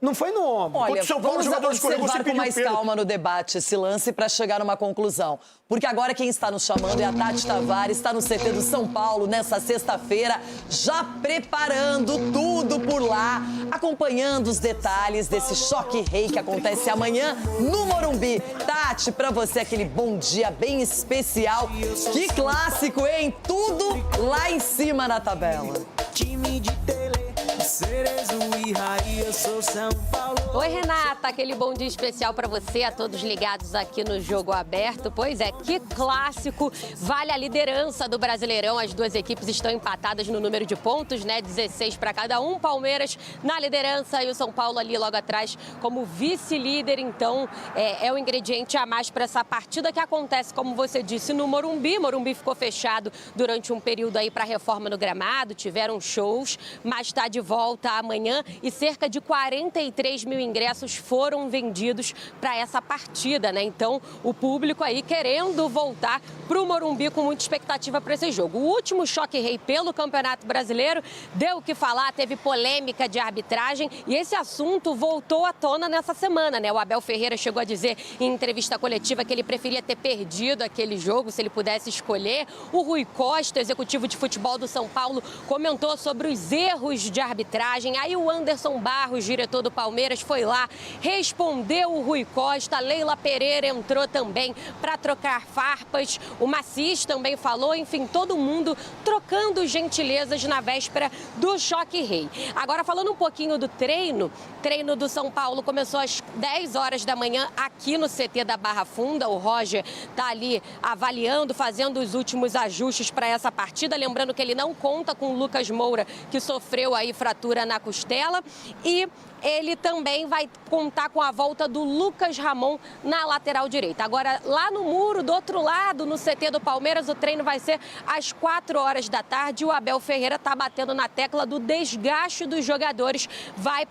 Não foi no ombro.
Olha,
Contra o São Paulo,
vamos
jogador escolheu, você
observar com
pediu
mais
pênalti.
calma no debate esse lance para chegar a uma conclusão. Porque agora quem está nos chamando é a Tati Tavares, está no CT do São Paulo nessa sexta-feira, já preparando tudo por lá, acompanhando os detalhes desse choque rei que acontece amanhã no Morumbi. Tati, para você aquele bom dia bem especial. Que clássico, hein? Tudo lá em cima na tabela.
Time de tele, Cerezo e Raí, eu sou São Paulo.
Oi, Renata, aquele bom dia especial para você, a todos ligados aqui no Jogo Aberto. Pois é, que clássico, vale a liderança do Brasileirão. As duas equipes estão empatadas no número de pontos, né? 16 para cada um. Palmeiras na liderança e o São Paulo ali logo atrás como vice-líder. Então, é o ingrediente a mais para essa partida que acontece, como você disse, no Morumbi. Morumbi ficou fechado durante um período aí para reforma no gramado, tiveram shows, mas está de volta amanhã e cerca de 43 mil ingressos foram vendidos para essa partida, né? Então, o público aí querendo voltar para o Morumbi com muita expectativa para esse jogo. O último choque rei pelo Campeonato Brasileiro deu o que falar, teve polêmica de arbitragem e esse assunto voltou à tona nessa semana, né? O Abel Ferreira chegou a dizer em entrevista coletiva que ele preferia ter perdido aquele jogo se ele pudesse escolher. O Rui Costa, executivo de futebol do São Paulo, comentou sobre os erros de arbitragem. Aí o Anderson Barros, diretor do Palmeiras, foi lá, respondeu o Rui Costa. A Leila Pereira entrou também para trocar farpas. O Macis também falou. Enfim, todo mundo trocando gentilezas na véspera do choque rei. Agora, falando um pouquinho do treino do São Paulo começou às 10 horas da manhã aqui no CT da Barra Funda. O Roger está ali avaliando, fazendo os últimos ajustes para essa partida. Lembrando que ele não conta com o Lucas Moura, que sofreu aí fratura na costela. E ele também vai contar com a volta do Lucas Ramon na lateral direita. Agora, lá no muro, do outro lado, no CT do Palmeiras, o treino vai ser às 4 horas da tarde. O Abel Ferreira está batendo na tecla do desgaste dos jogadores. Vai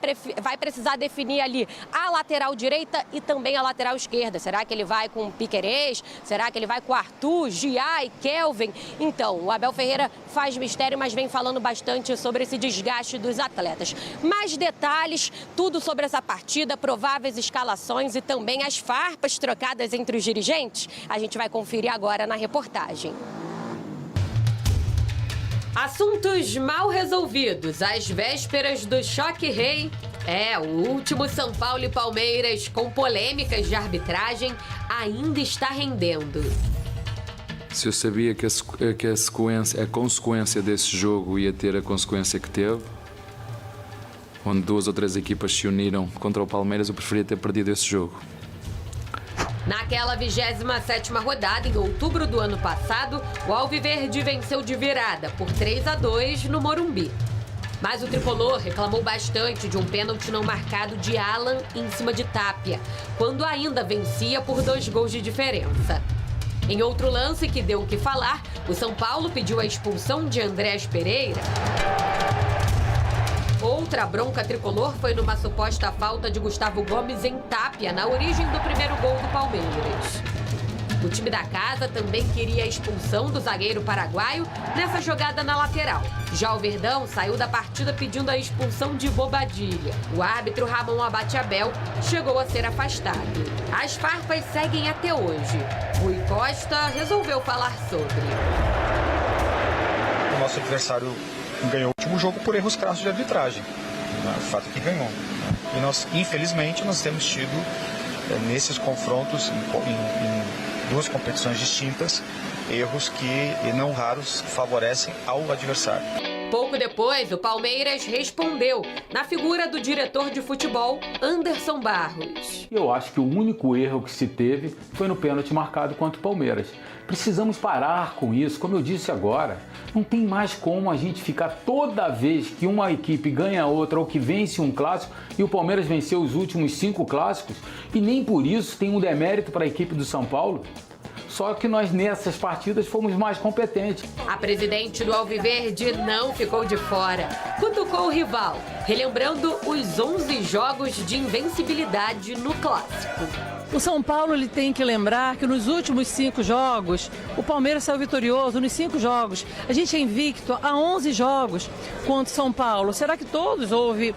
precisar definir ali a lateral direita e também a lateral esquerda. Será que ele vai com o Piquerez? Será que ele vai com o Arthur, Gia e Kelvin? Então, o Abel Ferreira faz mistério, mas vem falando bastante sobre esse desgaste dos atletas. Mais detalhes, tudo sobre essa partida, prováveis escalações e também as farpas trocadas entre os dirigentes, a gente vai conferir agora na reportagem. Assuntos mal resolvidos às vésperas do choque rei. O último São Paulo e Palmeiras com polêmicas de arbitragem ainda está rendendo.
Se eu sabia que a consequência desse jogo ia ter a consequência que teve, onde 2 ou 3 equipas se uniram contra o Palmeiras, eu preferia ter perdido esse jogo.
Naquela 27ª rodada, em outubro do ano passado, o Alviverde venceu de virada por 3-2 no Morumbi. Mas o tricolor reclamou bastante de um pênalti não marcado de Alan em cima de Tapia, quando ainda vencia por 2 gols de diferença. Em outro lance que deu o que falar, o São Paulo pediu a expulsão de Andrés Pereira. Outra bronca tricolor foi numa suposta falta de Gustavo Gomes em Tapia, na origem do primeiro gol do Palmeiras. O time da casa também queria a expulsão do zagueiro paraguaio nessa jogada na lateral. Já o Verdão saiu da partida pedindo a expulsão de Bobadilha. O árbitro Ramon Abate Abel chegou a ser afastado. As farpas seguem até hoje. Rui Costa resolveu falar sobre.
O nosso adversário ganhou o último jogo por erros crassos de arbitragem. O fato é que ganhou. E nós, infelizmente, nós temos tido, nesses confrontos, em 2 competições distintas, erros que, não raros, favorecem ao adversário.
Pouco depois, o Palmeiras respondeu na figura do diretor de futebol, Anderson Barros.
Eu acho que o único erro que se teve foi no pênalti marcado contra o Palmeiras. Precisamos parar com isso, como eu disse agora. Não tem mais como a gente ficar toda vez que uma equipe ganha outra ou que vence um clássico, e o Palmeiras venceu os últimos 5 clássicos, e nem por isso tem um demérito para a equipe do São Paulo. Só que nós nessas partidas fomos mais competentes.
A presidente do Alviverde não ficou de fora. Cutucou o rival, relembrando os 11 jogos de invencibilidade no clássico.
O São Paulo ele tem que lembrar que nos últimos 5 jogos, o Palmeiras saiu vitorioso nos 5 jogos. A gente é invicto há 11 jogos contra o São Paulo. Será que todos houve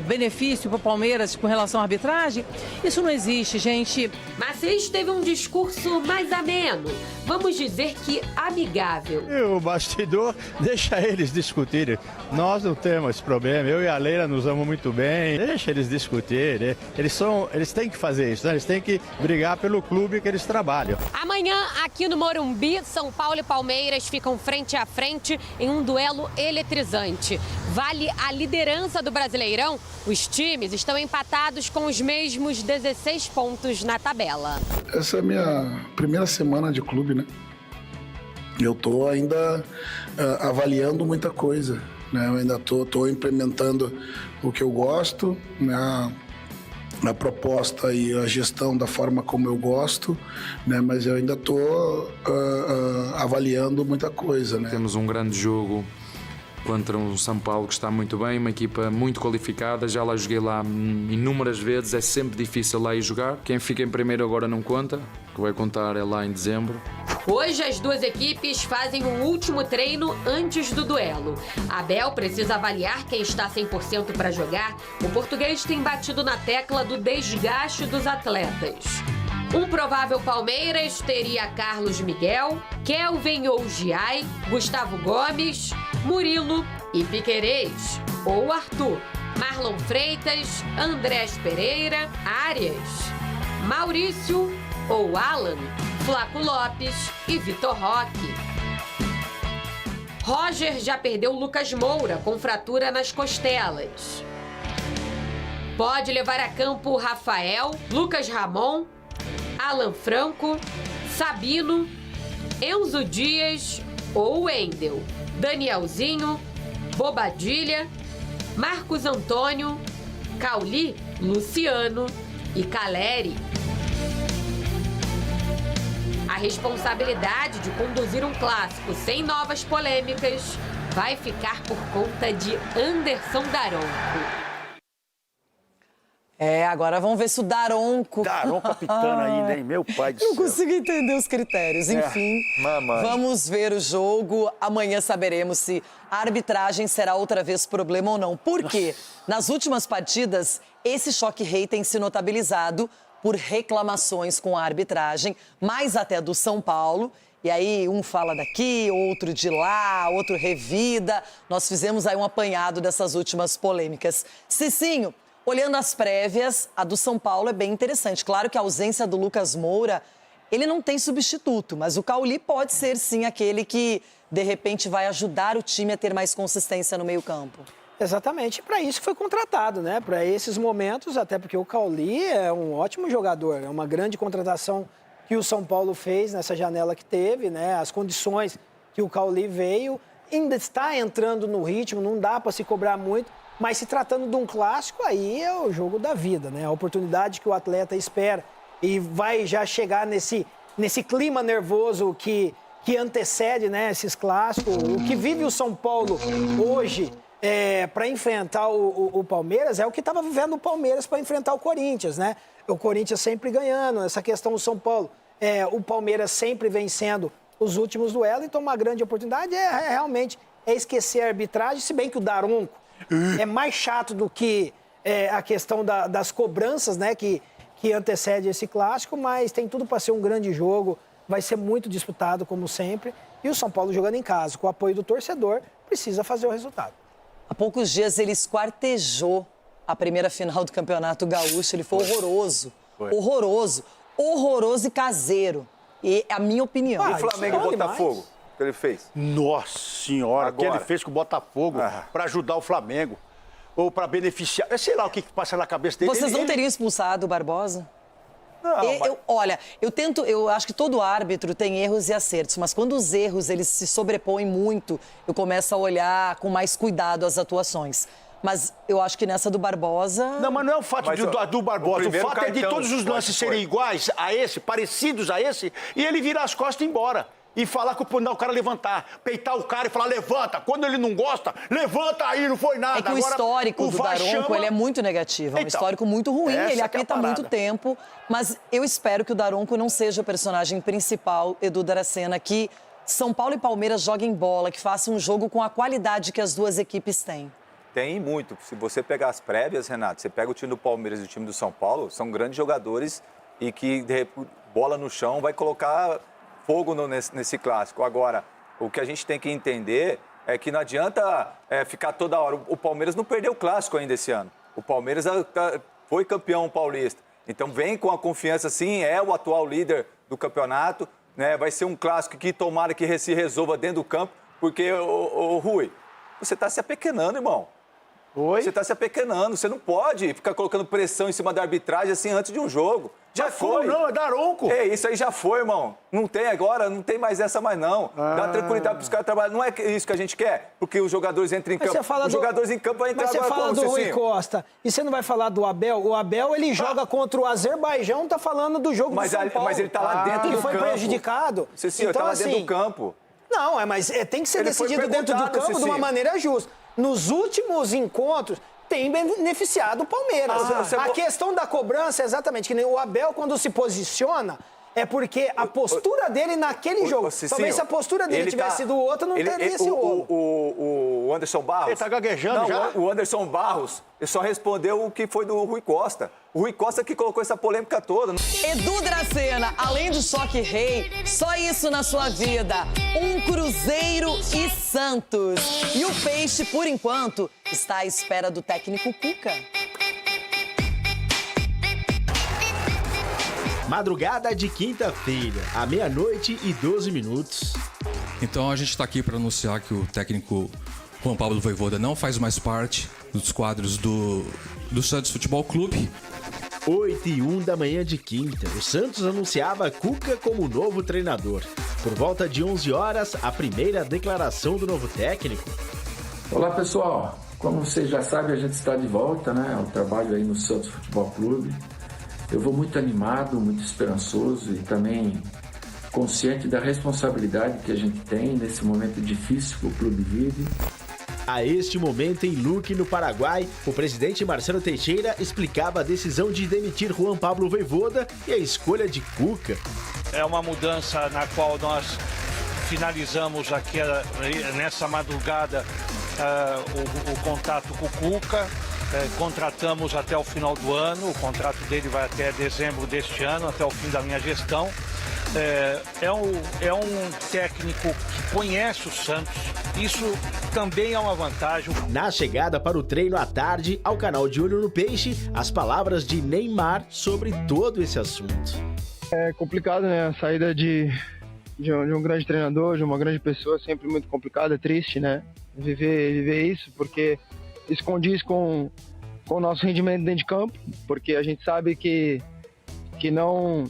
benefício para o Palmeiras com relação à arbitragem? Isso não existe, gente.
Macês teve um discurso mais ameno, vamos dizer que amigável.
E o bastidor deixa eles discutirem. Nós não temos esse problema. Eu e a Leila nos amamos muito bem. Deixa eles discutirem. Eles têm que fazer isso, né? Eles têm que brigar pelo clube que eles trabalham.
Amanhã, aqui no Morumbi, São Paulo e Palmeiras ficam frente a frente em um duelo eletrizante. Vale a liderança do Brasileirão? Os times estão empatados com os mesmos 16 pontos na tabela.
Essa é a minha primeira semana de clube, né? Eu tô ainda avaliando muita coisa, né? Eu ainda tô implementando o que eu gosto, né? A proposta e a gestão da forma como eu gosto, né? Mas eu ainda estou avaliando muita coisa, né?
Temos um grande jogo contra um São Paulo que está muito bem, uma equipa muito qualificada, já lá joguei lá inúmeras vezes, é sempre difícil lá ir jogar. Quem fica em primeiro agora não conta, o que vai contar é lá em dezembro.
Hoje as duas equipes fazem um último treino antes do duelo. Abel precisa avaliar quem está 100% para jogar. O português tem batido na tecla do desgaste dos atletas. Um provável Palmeiras teria Carlos Miguel, Kelvin ou Giai, Gustavo Gomes, Murilo e Piquerez ou Arthur, Marlon Freitas, Andrés Pereira, Arias, Maurício ou Alan, Flaco Lopes e Vitor Roque. Roger já perdeu Lucas Moura com fratura nas costelas. Pode levar a campo Rafael, Lucas Ramon, Alan Franco, Sabino, Enzo Dias ou Wendel, Danielzinho, Bobadilha, Marcos Antônio, Cauli, Luciano e Caleri. A responsabilidade de conduzir um clássico sem novas polêmicas vai ficar por conta de Anderson Daronco.
Agora vamos ver se o Daronco...
Daronco capitano ainda, hein? Meu pai do céu.
Não consigo entender os critérios. Enfim, vamos ver o jogo. Amanhã saberemos se a arbitragem será outra vez problema ou não. Por quê? Nas últimas partidas, esse choque rei tem se notabilizado por reclamações com a arbitragem, mais até do São Paulo. E aí, um fala daqui, outro de lá, outro revida. Nós fizemos aí um apanhado dessas últimas polêmicas. Cicinho, olhando as prévias, a do São Paulo é bem interessante. Claro que a ausência do Lucas Moura, ele não tem substituto, mas o Cauli pode ser, sim, aquele que, de repente, vai ajudar o time a ter mais consistência no meio-campo.
Exatamente, para isso foi contratado, né? Para esses momentos, até porque o Cauli é um ótimo jogador, é uma grande contratação que o São Paulo fez nessa janela que teve, né? As condições que o Cauli veio, ainda está entrando no ritmo, não dá para se cobrar muito, mas se tratando de um clássico, aí é o jogo da vida, né? A oportunidade que o atleta espera e vai já chegar nesse clima nervoso que antecede, né, esses clássicos. O que vive o São Paulo hoje para enfrentar o Palmeiras é o que estava vivendo o Palmeiras para enfrentar o Corinthians, né? O Corinthians sempre ganhando, essa questão do São Paulo, o Palmeiras sempre vencendo os últimos duelos, então uma grande oportunidade realmente esquecer a arbitragem, se bem que o Daronco é mais chato do que a questão das cobranças, né, que antecede esse clássico, mas tem tudo para ser um grande jogo, vai ser muito disputado, como sempre, e o São Paulo jogando em casa, com o apoio do torcedor, precisa fazer o resultado.
Há poucos dias ele esquartejou a primeira final do Campeonato Gaúcho. Ele foi horroroso. Horroroso e caseiro. E a minha opinião.
E o Flamengo e Botafogo, o que ele fez?
Nossa Senhora, o que ele fez com o Botafogo para ajudar o Flamengo. Ou para beneficiar. Eu sei lá o que passa na cabeça dele.
Vocês não teriam expulsado o Barbosa?
Não,
Olha, eu acho que todo árbitro tem erros e acertos, mas quando os erros eles se sobrepõem muito, eu começo a olhar com mais cuidado as atuações. Mas eu acho que nessa do Barbosa...
Não, mas não é o fato do Barbosa. O fato é de todos os lances serem iguais a esse, parecidos a esse, e ele virar as costas e ir embora. e falar que o cara levantar, peitar o cara e falar levanta. Quando ele não gosta, levanta aí, não foi nada.
É que o
Agora,
histórico do
VAR
Daronco,
chama...
ele é muito negativo, é um
Então,
histórico muito ruim, ele
essa que é a
apita há muito
parada.
tempo, mas eu espero que o Daronco não seja o personagem principal, Edu Dracena, que São Paulo e Palmeiras joguem bola, que faça um jogo com a qualidade que as duas equipes têm.
Tem muito. Se você pegar as prévias, Renato, você pega o time do Palmeiras e o time do São Paulo, são grandes jogadores e que bola no chão vai colocar fogo nesse clássico. Agora, o que a gente tem que entender é que não adianta ficar toda hora. O Palmeiras não perdeu o clássico ainda esse ano. O Palmeiras foi campeão paulista. Então vem com a confiança, sim, é o atual líder do campeonato, né? Vai ser um clássico que tomara que se resolva dentro do campo, porque, Rui, você está se apequenando, irmão.
Oi?
Você está se apequenando, você não pode ficar colocando pressão em cima da arbitragem assim antes de um jogo. Já foi.
Não, é Daronco.
Isso aí já foi, irmão. Não tem agora, não tem mais essa mais não. Dá tranquilidade para os caras trabalharem. Não é isso que a gente quer, porque os jogadores entram em campo. Os jogadores em campo vão entrar agora.
Mas você fala do Rui Costa e você não vai falar do Abel? O Abel, ele joga contra o Azerbaijão, tá falando do jogo do São Paulo.
Mas ele tá lá dentro do campo.
Ele foi prejudicado.
Ele tá lá dentro do campo.
Não, mas tem que ser decidido dentro do campo de uma maneira justa. Nos últimos encontros, tem beneficiado o Palmeiras. A questão da cobrança é exatamente que nem o Abel, quando se posiciona, é porque a postura dele naquele jogo. Talvez se a postura dele tivesse sido outra, não teria esse rolo.
O Anderson Barros...
Ele tá gaguejando já?
O Anderson Barros só respondeu o que foi do Rui Costa. O Rui Costa que colocou essa polêmica toda.
Edu Dracena, além do choque rei, só isso na sua vida. Um Cruzeiro e Santos. E o Peixe, por enquanto, está à espera do técnico Cuca.
Madrugada de quinta-feira, à 00:12.
Então a gente está aqui para anunciar que o técnico Juan Pablo Vojvoda não faz mais parte dos quadros do Santos Futebol Clube.
8:01 de quinta, o Santos anunciava Cuca como novo treinador. Por volta de 11 horas, a primeira declaração do novo técnico.
Olá pessoal, como vocês já sabem, a gente está de volta, né, ao trabalho aí no Santos Futebol Clube. Eu vou muito animado, muito esperançoso e também consciente da responsabilidade que a gente tem nesse momento difícil que o clube vive.
A este momento, em Luque, no Paraguai, o presidente Marcelo Teixeira explicava a decisão de demitir Juan Pablo Vojvoda e a escolha de Cuca.
É uma mudança na qual nós finalizamos aqui nessa madrugada o contato com o Cuca. Contratamos até o final do ano, o contrato dele vai até dezembro deste ano, até o fim da minha gestão. É um técnico que conhece o Santos, isso também é uma vantagem.
Na chegada para o treino à tarde, ao canal De Olho no Peixe, as palavras de Neymar sobre todo esse assunto.
É complicado, né? A saída de um grande treinador, de uma grande pessoa, sempre muito complicado, é triste, né? Viver isso, porque isso condiz com o nosso rendimento dentro de campo, porque a gente sabe que não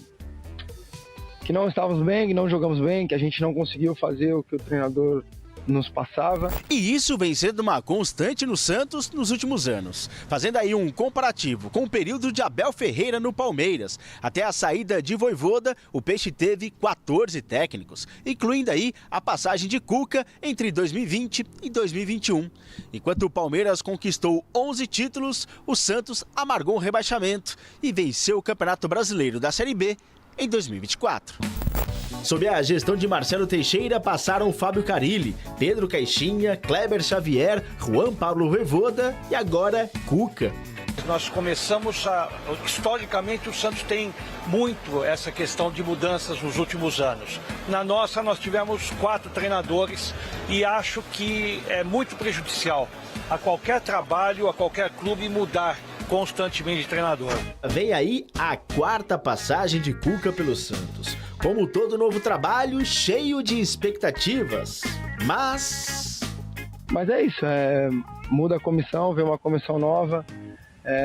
estávamos bem, que não jogamos bem, que a gente não conseguiu fazer o que o treinador nos passava.
E isso vem sendo uma constante no Santos nos últimos anos, fazendo aí um comparativo com o período de Abel Ferreira no Palmeiras. Até a saída de Vojvoda, o Peixe teve 14 técnicos, incluindo aí a passagem de Cuca entre 2020 e 2021. Enquanto o Palmeiras conquistou 11 títulos, o Santos amargou um rebaixamento e venceu o Campeonato Brasileiro da Série B em 2024. Sob a gestão de Marcelo Teixeira, passaram Fábio Carille, Pedro Caixinha, Kleber Xavier, Juan Pablo Vojvoda e agora Cuca.
Nós começamos historicamente o Santos tem muito essa questão de mudanças nos últimos anos. Na nossa nós tivemos 4 treinadores e acho que é muito prejudicial a qualquer trabalho, a qualquer clube mudar constantemente de treinador.
Vem aí a 4ª passagem de Cuca pelo Santos. Como todo novo trabalho, cheio de expectativas, mas
é isso, muda a comissão, vem uma comissão nova,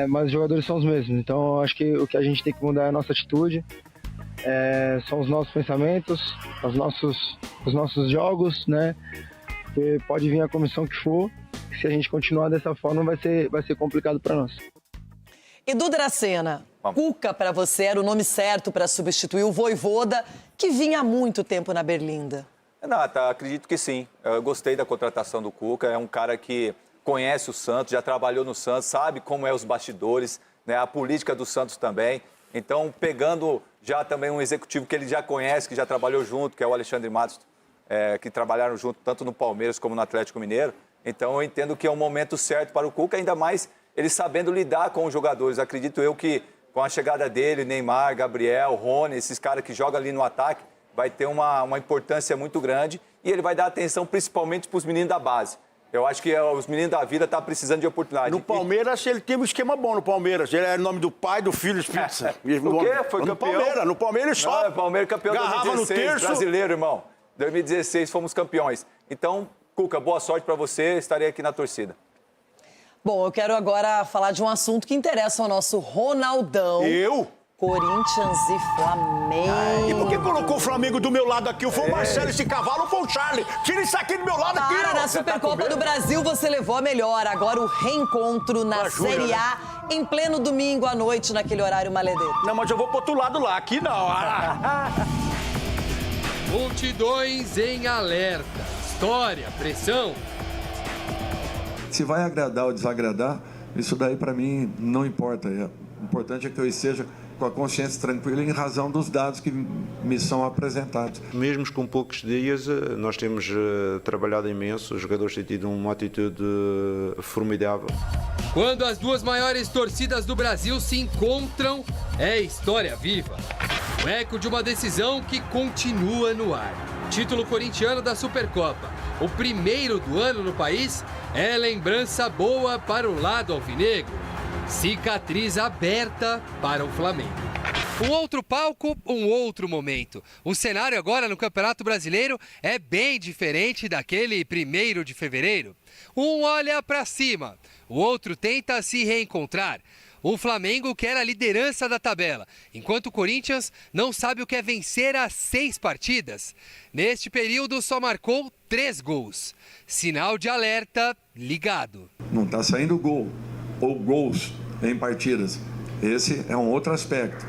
mas os jogadores são os mesmos, então acho que o que a gente tem que mudar é a nossa atitude, são os nossos pensamentos, os nossos jogos, né? Porque pode vir a comissão que for, se a gente continuar dessa forma vai ser complicado para nós.
Edu Dracena, Cuca, para você, era o nome certo para substituir o Vojvoda, que vinha há muito tempo na Berlinda.
Renata, acredito que sim. Eu gostei da contratação do Cuca. É um cara que conhece o Santos, já trabalhou no Santos, sabe como é os bastidores, né? A política do Santos também. Então, pegando já também um executivo que ele já conhece, que já trabalhou junto, que é o Alexandre Matos, que trabalharam junto tanto no Palmeiras como no Atlético Mineiro. Então, eu entendo que é um momento certo para o Cuca, ainda mais ele sabendo lidar com os jogadores. Acredito eu que com a chegada dele, Neymar, Gabriel, Rony, esses caras que jogam ali no ataque, vai ter uma importância muito grande e ele vai dar atenção principalmente para os meninos da base. Eu acho que os meninos da vida estão precisando de oportunidade.
No Palmeiras, ele teve um esquema bom no Palmeiras. Ele era o nome do pai, do filho, do Espírito Santo.
O quê? Foi campeão?
No Palmeiras só.
Não, Palmeiras campeão 2016, brasileiro, irmão. 2016 fomos campeões. Então, Cuca, boa sorte para você. Estarei aqui na torcida.
Bom, eu quero agora falar de um assunto que interessa ao nosso Ronaldão.
Eu?
Corinthians e Flamengo.
E por que colocou o Flamengo do meu lado aqui? Foi o Marcelo, esse cavalo, ou foi o Charlie? Tira isso aqui do meu lado aqui.
Na Supercopa do Brasil você levou a melhor. Agora o reencontro na Série A, em pleno domingo à noite, naquele horário maledeiro.
Não, mas eu vou pro outro lado lá, aqui não.
Multidões em alerta. História, pressão.
Se vai agradar ou desagradar, isso daí para mim não importa. O importante é que eu esteja com a consciência tranquila em razão dos dados que me são apresentados.
Mesmo com poucos dias, nós temos trabalhado imenso, os jogadores têm tido uma atitude formidável.
Quando as duas maiores torcidas do Brasil se encontram, é história viva. O eco de uma decisão que continua no ar. Título corintiano da Supercopa, o primeiro do ano no país, é lembrança boa para o lado alvinegro. Cicatriz aberta para o Flamengo. Um outro palco, um outro momento. O cenário agora no Campeonato Brasileiro é bem diferente daquele 1º de fevereiro. Um olha para cima, o outro tenta se reencontrar. O Flamengo quer a liderança da tabela, enquanto o Corinthians não sabe o que é vencer as 6 partidas. Neste período só marcou 3 gols. Sinal de alerta ligado.
Não está saindo gol ou gols em partidas. Esse é um outro aspecto.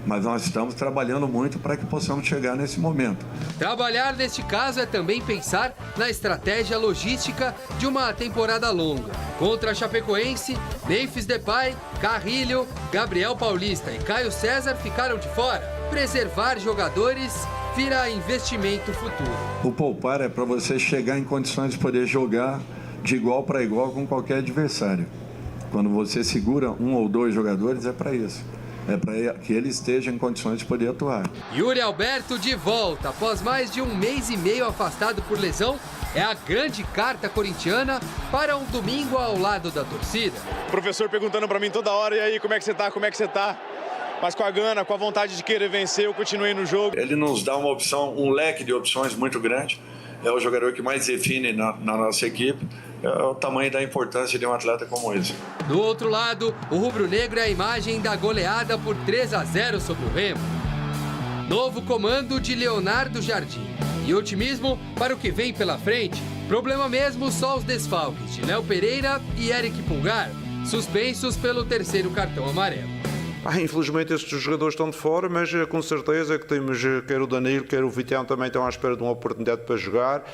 Mas nós estamos trabalhando muito para que possamos chegar nesse momento.
Trabalhar neste caso é também pensar na estratégia logística de uma temporada longa. Contra a Chapecoense, Memphis Depay, Carrilho, Gabriel Paulista e Caio César ficaram de fora. Preservar jogadores vira investimento futuro.
O poupar é para você chegar em condições de poder jogar de igual para igual com qualquer adversário. Quando você segura 1 ou 2 jogadores, é para isso. É para que ele esteja em condições de poder atuar.
Yuri Alberto de volta. Após mais de 1 mês e meio afastado por lesão, é a grande carta corintiana para um domingo ao lado da torcida.
O professor perguntando para mim toda hora, e aí, como é que você tá? Como é que você tá? Mas com a gana, com a vontade de querer vencer, eu continuei no jogo.
Ele nos dá uma opção, um leque de opções muito grande. É o jogador que mais define na nossa equipe. É o tamanho da importância de um atleta como esse.
Do outro lado, o rubro-negro é a imagem da goleada por 3-0 sobre o Remo. Novo comando de Leonardo Jardim. E otimismo para o que vem pela frente. Problema mesmo só os desfalques de Léo Pereira e Eric Pulgar, suspensos pelo 3º cartão amarelo.
Infelizmente estes jogadores estão de fora, mas com certeza que temos quer o Danilo, quer o Vitão também estão à espera de uma oportunidade para jogar.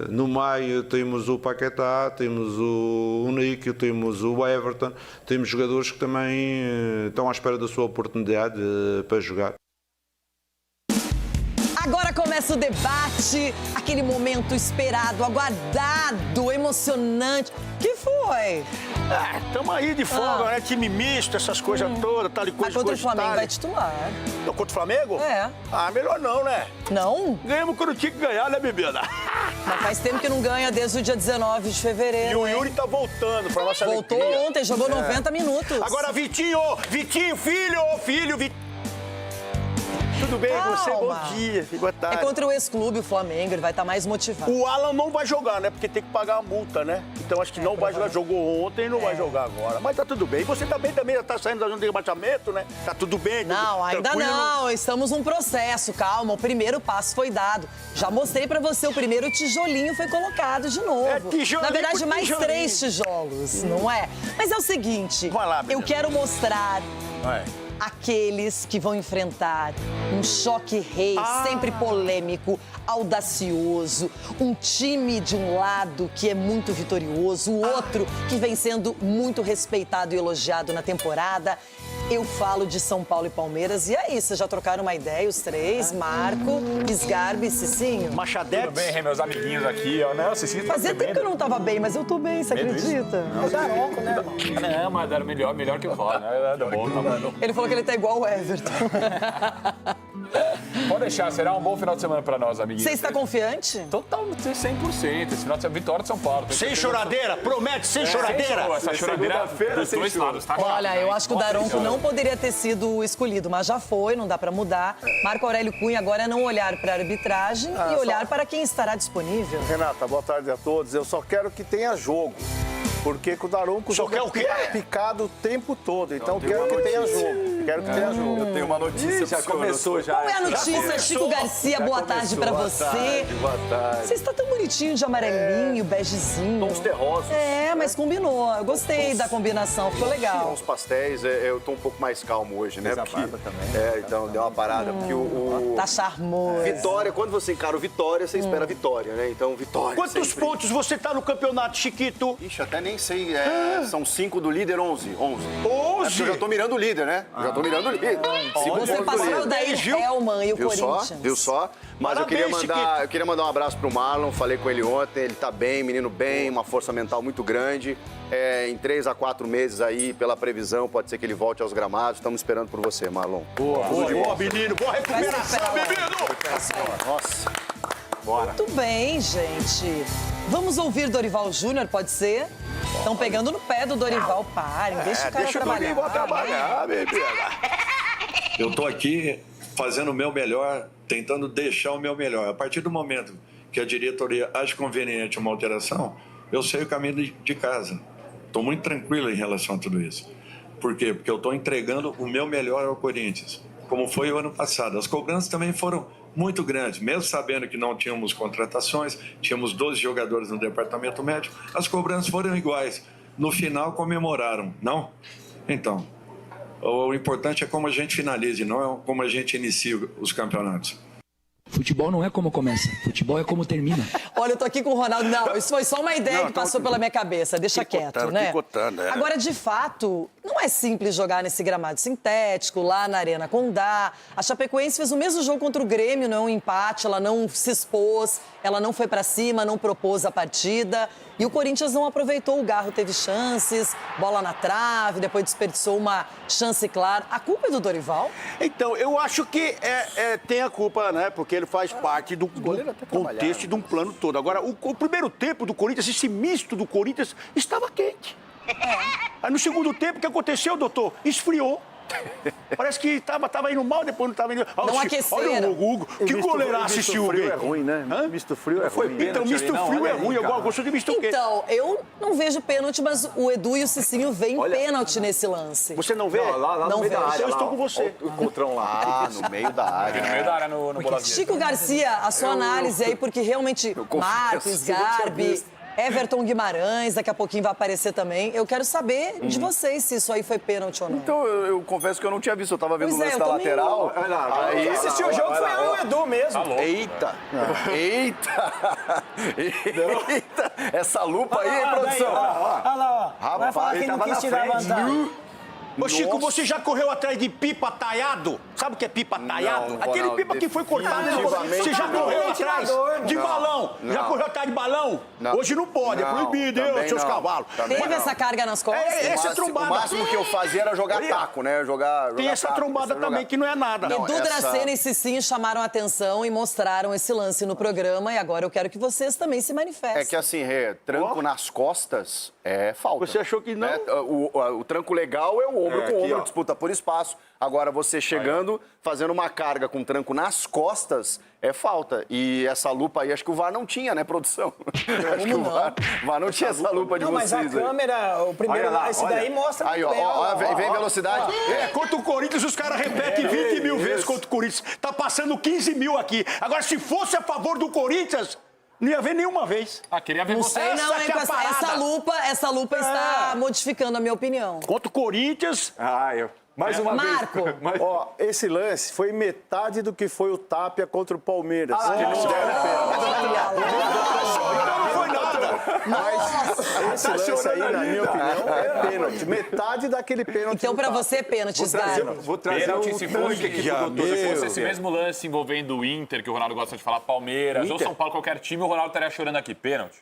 No meio temos o Paquetá, temos o Nico, temos o Everton, temos jogadores que também estão à espera da sua oportunidade para jogar.
Agora começa o debate, aquele momento esperado, aguardado, emocionante. Que foi?
Estamos aí de folga, né? Time misto, essas coisas todas, tal e coisa.
Mas contra o Flamengo vai titular.
Contra o Flamengo?
É.
Melhor não, né?
Não?
Ganhamos quando tinha que ganhar, né, bebida?
Mas faz tempo que não ganha, desde o dia 19 de fevereiro.
E o Yuri tá voltando pra nossa
Voltou
alegria.
ontem, jogou 90 minutos.
Agora, Vitinho, filho. tudo bem? Você, bom
Calma.
dia, boa tarde.
É contra o ex-clube, o Flamengo, ele vai estar mais motivado.
O Alan não vai jogar, né? Porque tem que pagar a multa, né? Então acho que não vai jogar. Jogou ontem e não vai jogar agora. Mas tá tudo bem. E você também já tá saindo da zona de rebaixamento, né? Tá tudo bem?
Não, ainda
tranquilo?
não. Estamos num processo, calma. O primeiro passo foi dado. Já mostrei pra você, o primeiro tijolinho foi colocado de novo.
É tijolinho.
Na verdade, mais
tijolinho.
3 tijolos, não é? Mas é o seguinte,
Vai lá,
eu quero mostrar
Vai.
aqueles que vão enfrentar um choque rei, sempre polêmico, audacioso, um time de um lado que é muito vitorioso, o outro que vem sendo muito respeitado e elogiado na temporada. Eu falo de São Paulo e Palmeiras. E aí, vocês já trocaram uma ideia, os três? Marco, Sgarbi e Cicinho?
Machadete.
Tudo bem, meus amiguinhos aqui, ó. Não, Cicinho tá
Fazia tempo que eu não tava bem, mas eu tô bem, você acredita?
É o Daronco, né, irmão?
Não, mas era melhor que o Ró, né? Era bom, tá bom.
Ele falou que ele tá igual o Everton.
Pode deixar, será um bom final de semana pra nós, amiguinhos.
Você está confiante?
Total, 100%. Esse final de semana, vitória de São Paulo.
Sem choradeira? Promete sem choradeira?
Essa choradeira dos dois lados, tá?
Olha, eu acho que o Daronco não poderia ter sido escolhido, mas já foi, não dá pra mudar. Marco Aurélio Cunha agora é não olhar pra arbitragem e olhar para quem estará disponível.
Renata, boa tarde a todos. Eu só quero que tenha jogo. Porque com o Daronco
Só quer o quê?
picado o tempo todo. Então quero que tenha jogo. Quero que tenha jogo.
Eu tenho uma notícia. Já começou, já.
Qual é a notícia? Chico Garcia, boa tarde pra você.
Boa tarde.
Você está tão bonitinho de amarelinho, begezinho.
Tons terrosos.
É, mas combinou. Eu gostei da combinação, ficou legal.
Uns pastéis, eu tô um pouco mais calmo hoje, né? Porque, então deu uma parada. Porque
Tá charmoso.
Vitória, quando você encara o Vitória, você espera vitória, né? Então, vitória.
Quantos pontos você tá no campeonato, Chiquito?
Ixi, até nem sei. São 5 do líder, 11. 11.
Hoje?
Eu já tô mirando o líder, né? Já tô mirando o líder.
Você passou o Daí Hellman e o Corinthians.
Viu só? Mas eu queria mandar um abraço pro Marlon, falei com ele ontem, ele tá bem, menino bem, uma força mental muito grande. Em 3 a 4 meses aí, pela previsão, pode ser que ele volte aos gramados. Estamos esperando por você, Marlon.
Boa, menino. Boa recuperação, menino.
Nossa. Bora.
Muito bem, gente. Vamos ouvir Dorival Júnior, pode ser? Estão pegando no pé do Dorival. Parem, deixa o cara trabalhar.
Deixa o Dorival trabalhar, bebê.
Eu tô aqui fazendo o meu melhor, tentando deixar o meu melhor. A partir do momento que a diretoria acha conveniente uma alteração, eu sei o caminho de casa. Estou muito tranquilo em relação a tudo isso. Por quê? Porque eu estou entregando o meu melhor ao Corinthians, como foi o ano passado. As cobranças também foram muito grandes, mesmo sabendo que não tínhamos contratações, tínhamos 12 jogadores no departamento médico, as cobranças foram iguais. No final, comemoraram, não? Então, o importante é como a gente finaliza, não é como a gente inicia os campeonatos.
Futebol não é como começa, futebol é como termina.
Olha, eu tô aqui com o Ronaldo. Não, isso foi só uma ideia que passou pela minha cabeça. Deixa quieto, né? Agora, de fato, não é simples jogar nesse gramado sintético, lá na Arena Condá. A Chapecoense fez o mesmo jogo contra o Grêmio, não é um empate, ela não se expôs, ela não foi pra cima, não propôs a partida. E o Corinthians não aproveitou, o Garro teve chances, bola na trave, depois desperdiçou uma chance clara. A culpa é do Dorival?
Então, eu acho que tem a culpa, né? Porque ele faz parte do contexto e de um plano todo. Agora, o primeiro tempo do Corinthians, esse misto do Corinthians, estava quente. Aí no segundo tempo, o que aconteceu, doutor? Esfriou. Parece que tava indo mal, depois não estava indo...
Não aqueceram.
Olha o Hugo. Que goleiraço esse Hugo.
Misto frio é ruim, né? Misto frio é ruim.
Então, misto frio é ruim. Eu gosto de misto quente.
Então, eu não vejo pênalti, mas o Edu e o Cicinho veem pênalti nesse lance.
Você não vê?
Lá no meio da área.
Eu estou com você.
O Cotrão lá, no meio da área.
No meio da área, no Bola Viva.
Chico Garcia, a sua análise aí, porque realmente Marcos, Garbi, Everton Guimarães, daqui a pouquinho vai aparecer também. Eu quero saber de vocês se isso aí foi pênalti ou não.
Então, eu confesso que eu não tinha visto. Eu tava vendo o lance da
eu
lateral.
Quem assistiu o jogo foi eu e o Edu mesmo.
Eita! Eita! Essa lupa aí, hein, produção?
Olha lá, ó. Vai falar que não quis tirar vantagem.
Ô, Chico, você já correu atrás de pipa taiado? Sabe o que é pipa taiado?
Não,
aquele
Ronaldo,
pipa que foi cortado.
definitivamente
Você já
não.
correu atrás de balão? Já correu atrás de balão? Hoje não pode, é proibido, seus cavalos.
Teve essa carga nas costas?
Essa trombada.
O máximo que eu fazia era jogar taco, né?
Tem essa trombada também, que não é nada.
Edu Dracena e Cicinho chamaram a atenção e mostraram esse lance no programa. E agora eu quero que vocês também se manifestem.
É que assim, tranco nas costas é falta.
Você achou que não?
O tranco legal é o ombro com
aqui,
ombro,
ó.
disputa por espaço. Agora, você chegando, fazendo uma carga com tranco nas costas, é falta. E essa lupa aí, acho que o VAR não tinha, né, produção? Acho que o VAR não tinha essa lupa de
Não, mas
vocês
a
aí.
câmera, o primeiro
Olha lá,
esse
olha.
daí mostra
Aí,
muito
ó,
bem.
vem velocidade.
Contra o Corinthians, os caras repetem 20 mil vezes contra o Corinthians. Tá passando 15 mil aqui. Agora, se fosse a favor do Corinthians, não ia ver nenhuma vez.
Queria ver
Não
você.
sei não, hein?
que é a parada.
Essa lupa está modificando a minha opinião.
Contra o Corinthians.
Mais uma
Marco.
vez.
Ó, esse lance foi metade do que foi o Tapia contra o Palmeiras. que não deram
Então não foi nada.
Mas esse lance aí, na minha opinião, é pênalti. Metade daquele pênalti.
Então, pra você, pênalti, Sgarbi.
Vou trazer
Pênalti,
o
se fosse, se fosse esse mesmo lance envolvendo o Inter, que o Ronaldo gosta de falar, Palmeiras, ou São Paulo, qualquer time, o Ronaldo estaria chorando aqui. Pênalti.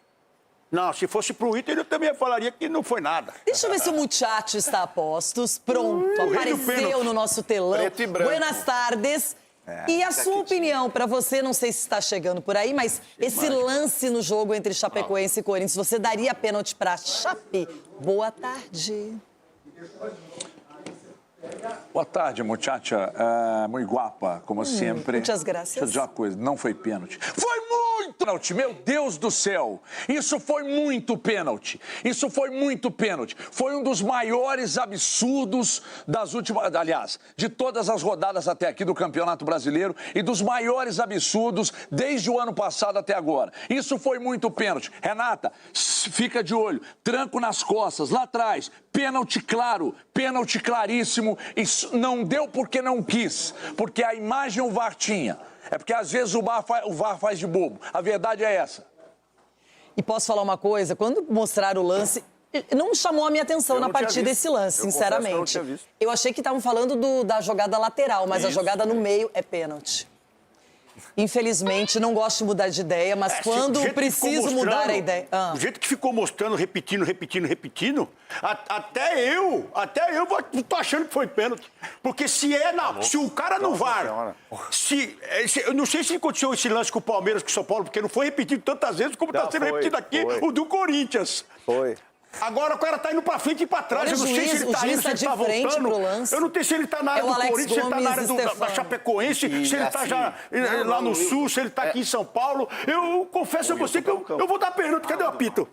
Não, se fosse pro Inter, eu também falaria que não foi nada.
Deixa eu ver se o muchacho está a postos. Pronto, apareceu no nosso telão.
Preto e branco.
Buenas tardes. E a sua opinião, para você, não sei se está chegando por aí, mas esse lance no jogo entre Chapecoense e Corinthians, você daria pênalti para Chape? Boa tarde.
Boa tarde, muchacha. Muito guapa, como sempre.
Muitas graças.
Deixa eu dizer uma coisa, não foi pênalti. Foi muito pênalti, meu Deus do céu. Isso foi muito pênalti. Isso foi muito pênalti. Foi um dos maiores absurdos das últimas... Aliás, de todas as rodadas até aqui do Campeonato Brasileiro e dos maiores absurdos desde o ano passado até agora. Isso foi muito pênalti. Renata, fica de olho. Tranco nas costas, lá atrás. Pênalti claro, pênalti claríssimo. Isso não deu porque não quis, porque a imagem o VAR tinha. É porque às vezes o VAR faz de bobo. A verdade é essa.
E posso falar uma coisa? Quando mostraram o lance, não chamou a minha atenção na partida esse lance, sinceramente. Eu achei que estavam falando da jogada lateral, mas a jogada no meio é pênalti. Infelizmente, não gosto de mudar de ideia, mas quando preciso mudar a ideia...
Do jeito que ficou mostrando, repetindo, até eu tô achando que foi pênalti. Porque se o cara no VAR... eu não sei se aconteceu esse lance com o Palmeiras, com o São Paulo, porque não foi repetido tantas vezes como está sendo repetido aqui o do Corinthians.
Foi.
Agora o cara tá indo pra frente e pra trás.
Olha,
Eu não sei se ele tá indo, se ele tá voltando. Eu não sei se ele tá na área do Corinthians, se ele tá na área da Chapecoense, se ele tá já lá no Sul, se ele tá aqui em São Paulo. Eu confesso a você que eu vou dar pênalti. Cadê o apito?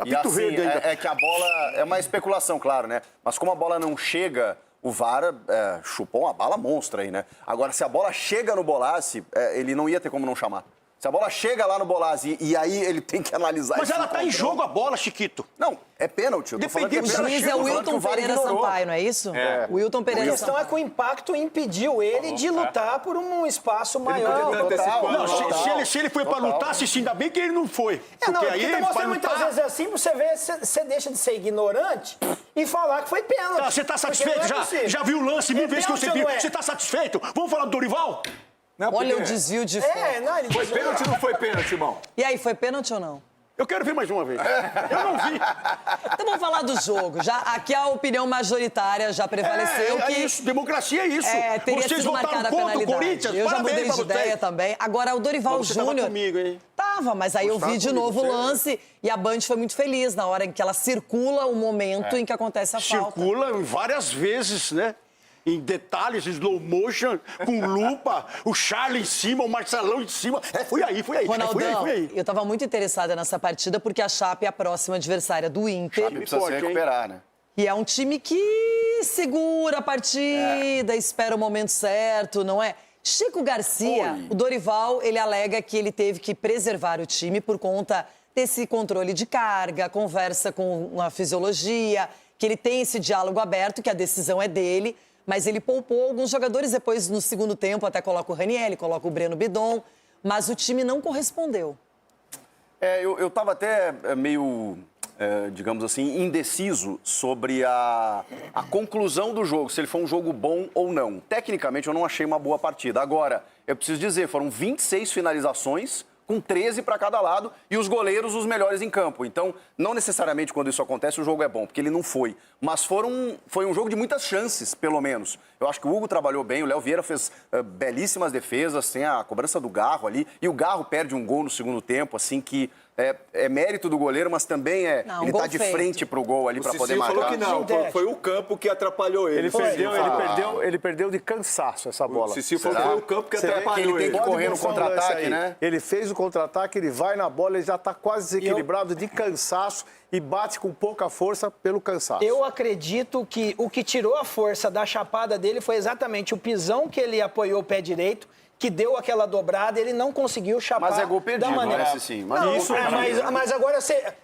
E assim, é que a bola é uma especulação, claro, né? Mas como a bola não chega, o VAR chupou uma bala monstra aí, né? Agora, se a bola chega no Bolassi, ele não ia ter como não chamar. Se a bola chega lá no Bolassi e aí ele tem que analisar...
Mas ela tá em jogo a bola, Chiquito.
Não, é pênalti. Eu tô falando que é pênalti.
O juiz é o Wilton Pereira Sampaio, não é isso? O Wilton Pereira Sampaio.
A questão é que o impacto impediu ele de lutar por um espaço maior.
Não, se ele foi pra lutar, ainda bem que ele não foi.
Porque
aí
tá mostrando muitas vezes assim, você vê, você deixa de ser ignorante e falar que foi pênalti.
Você tá satisfeito? Já viu o lance mil vezes que você viu? Você tá satisfeito? Vamos falar do Dorival?
Não, olha o desvio de foco.
Foi pênalti ou não foi pênalti, irmão?
E aí, foi pênalti ou não?
Eu quero ver mais uma vez. Eu não vi.
Então vamos falar do jogo. Aqui a opinião majoritária já prevaleceu.
É isso, democracia é isso.
Teria
Vocês
sido
votaram
marcada a
contra o
penalidade.
Corinthians?
Eu já
Parabéns
mudei
pra
de ideia
vocês.
também. Agora, o Dorival
Você
Júnior...
tava comigo, hein?
Tava, mas aí eu vi de novo o lance e a Band foi muito feliz na hora em que ela circula o momento em que acontece a falta.
Circula várias vezes, né? Em detalhes, slow motion, com lupa, o Charlie em cima, o Marcelão em cima. Foi aí.
Ronaldão, eu tava muito interessada nessa partida porque a Chape é a próxima adversária do Inter.
Chape precisa se recuperar, né?
E é um time que segura a partida, espera o momento certo, não é? Chico Garcia, o Dorival, ele alega que ele teve que preservar o time por conta desse controle de carga, conversa com a fisiologia, que ele tem esse diálogo aberto, que a decisão é dele. Mas ele poupou alguns jogadores, depois no segundo tempo até coloca o Ranieri, coloca o Breno Bidon, mas o time não correspondeu.
Eu estava até meio, digamos assim, indeciso sobre a conclusão do jogo, se ele foi um jogo bom ou não. Tecnicamente, eu não achei uma boa partida. Agora, eu preciso dizer, foram 26 finalizações, com 13 para cada lado, e os goleiros os melhores em campo. Então, não necessariamente quando isso acontece o jogo é bom, porque ele não foi. Mas foi um jogo de muitas chances, pelo menos. Eu acho que o Hugo trabalhou bem, o Léo Vieira fez belíssimas defesas, tem a cobrança do Garro ali, e o Garro perde um gol no segundo tempo, assim, que é mérito do goleiro, mas também ele tá de frente pro gol ali para poder marcar.
Falou que não, foi o campo que atrapalhou ele.
Ele perdeu de cansaço essa bola.
O Cicinho falou que foi o campo que atrapalhou
ele. Tem que correr no contra-ataque, né?
Ele fez o contra-ataque, ele vai na bola, ele já tá quase desequilibrado de cansaço e bate com pouca força pelo cansaço.
Eu acredito que o que tirou a força da chapada dele foi exatamente o pisão que ele apoiou o pé direito, que deu aquela dobrada, ele não conseguiu chapar.
Mas é gol perdido,
da maneira.
parece sim.
Mas agora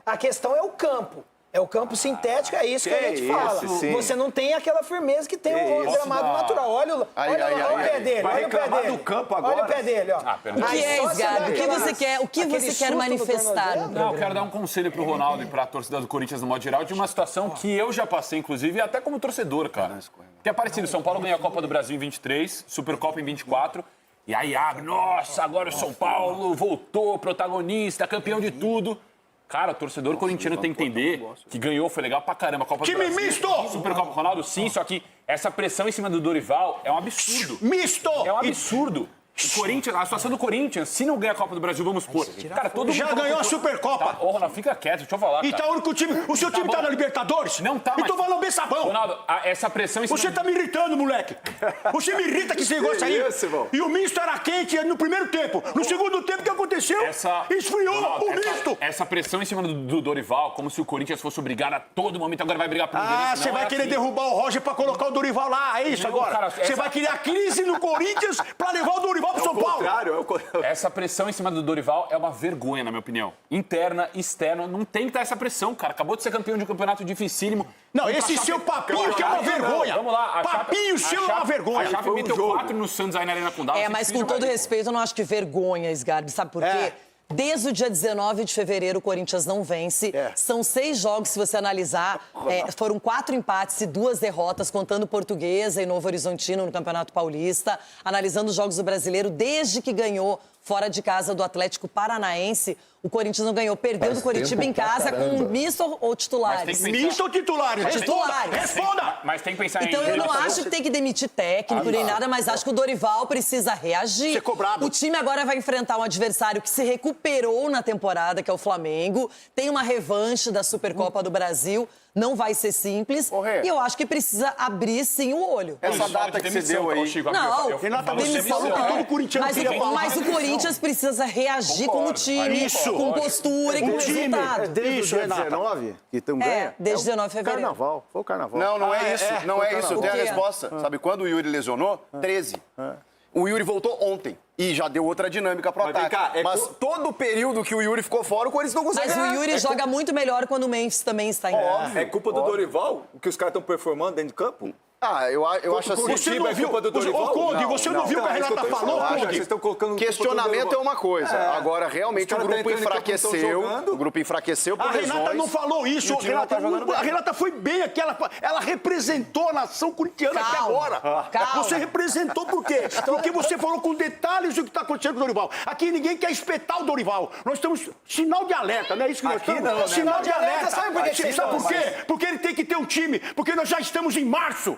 a questão é o campo. É o campo sintético, é isso que a gente fala. Você não tem aquela firmeza que tem o gramado natural. Olha o pé dele, olha o pé dele.
Do campo agora.
Olha o pé dele, ó.
O que é, Gabi? O que você quer manifestar?
Não, eu quero dar um conselho pro Ronaldo e pra torcida do Corinthians no modo geral de uma situação que eu já passei, inclusive, até como torcedor, cara. Que é parecido. São Paulo ganhou a Copa do Brasil em 23, Supercopa em 24. E aí abre, nossa, agora o São Paulo voltou, protagonista, campeão de tudo. Cara, o torcedor corintiano tem que entender que ganhou, foi legal pra caramba a Copa do Brasil.
Time misto!
Supercopa Ronaldo, sim, só que essa pressão em cima do Dorival é um absurdo.
Misto!
É um absurdo. O Corinthians, a situação do Corinthians, se não ganha a Copa do Brasil, vamos supor. Cara, todo mundo
já ganhou a Supercopa.
Tá, ô, Ronaldo, fica quieto, deixa eu falar.
E tá o único time. O seu time tá na Libertadores?
Não tá,
mas... Então vai lamber sabão.
Ronaldo, essa pressão em cima...
Você tá me irritando, moleque. Você me irrita que esse negócio aí. E o misto era quente no primeiro tempo. No segundo tempo, o que aconteceu? Esfriou
Ronaldo,
o misto.
Essa pressão em cima do Dorival, como se o Corinthians fosse obrigar a todo momento, agora vai brigar por liderança.
Você vai querer derrubar o Roger pra colocar o Dorival lá, é isso agora? Você vai criar crise no Corinthians pra levar o Dorival pro São Paulo.
Essa pressão em cima do Dorival é uma vergonha, na minha opinião. Interna, externa, não tem que ter essa pressão, cara. Acabou de ser campeão de um campeonato dificílimo.
Não, esse seu papinho que é uma vergonha.
Vamos lá.
Papinho seu é uma vergonha.
A Chape meteu 4 no Santos aí na Arena Condá.
Mas com todo respeito, eu não acho que vergonha, Sgarbi. Sabe por quê? Desde o dia 19 de fevereiro, o Corinthians não vence. São 6 jogos, se você analisar. Foram 4 empates e 2 derrotas, contando Portuguesa e Novo Horizontino no Campeonato Paulista. Analisando os jogos do Brasileiro, desde que ganhou fora de casa do Atlético Paranaense, o Corinthians não ganhou. Perdeu do Coritiba em casa com misto ou titulares?
Misto ou titulares? Responda!
Mas tem que pensar
então, eu não acho que tem que demitir técnico nem nada, mas acho que o Dorival precisa reagir.
Ser cobrado.
O time agora vai enfrentar um adversário que se recuperou na temporada, que é o Flamengo. Tem uma revanche da Supercopa do Brasil. Não vai ser simples. E eu acho que precisa abrir, sim, o olho.
Essa data que você deu aí...
Não,
Renata, você falou que todo corintiano
mas o Corinthians precisa reagir como time, com postura e com resultado.
Desde o 19 que estão ganhando?
Desde 19 de fevereiro.
Carnaval, foi o carnaval.
Não é isso. Não é isso. Eu tenho a resposta. Sabe quando o Yuri lesionou? 13. O Yuri voltou ontem. E já deu outra dinâmica pro ataque. Mas todo o período que o Yuri ficou fora, o Corinthians não conseguiu.
Mas o Yuri joga muito melhor quando o Memphis também está em casa.
É culpa do Dorival? O que os caras estão performando dentro de campo?
Eu acho assim...
Você não viu, Conde, você não viu o que a Renata falou, Conde?
Questionamento é uma coisa. Agora, realmente, o grupo enfraqueceu. O grupo enfraqueceu por lesões.
A Renata não falou isso. A Renata foi bem aqui. Ela representou a nação corintiana até agora. Você representou por quê? Porque você falou com detalhes do que está acontecendo com o Dorival. Aqui ninguém quer espetar o Dorival. Nós estamos... Sinal de alerta, não é isso que nós estamos? Sinal de alerta. Sabe por quê? Porque ele tem que ter um time. Porque nós já estamos em março.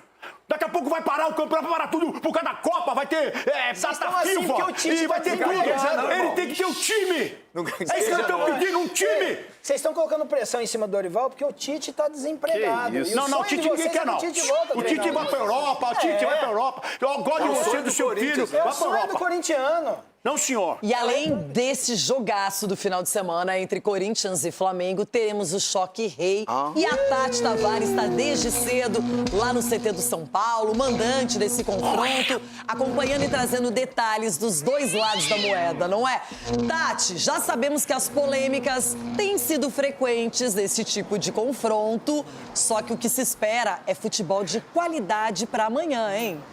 Daqui a pouco vai parar o campeonato, vai parar tudo por causa da Copa, vai ter data FIFA e vai ter tudo. Ele tem que ter um time. É isso que eu estou pedindo, um time.
Vocês estão colocando pressão em cima do Dorival porque o Tite está desempregado.
Não, o Tite ninguém quer, não. O Tite vai para a Europa, o Tite vai para a Europa. Eu gosto de você, do seu filho.
É o sonho do corintiano.
Não, senhor.
E além desse jogaço do final de semana entre Corinthians e Flamengo, teremos o choque rei. E a Tati Tavares está desde cedo lá no CT do São Paulo, mandante desse confronto, acompanhando e trazendo detalhes dos dois lados da moeda, não é? Tati, já sabemos que as polêmicas têm sido frequentes nesse tipo de confronto, só que o que se espera é futebol de qualidade para amanhã, hein?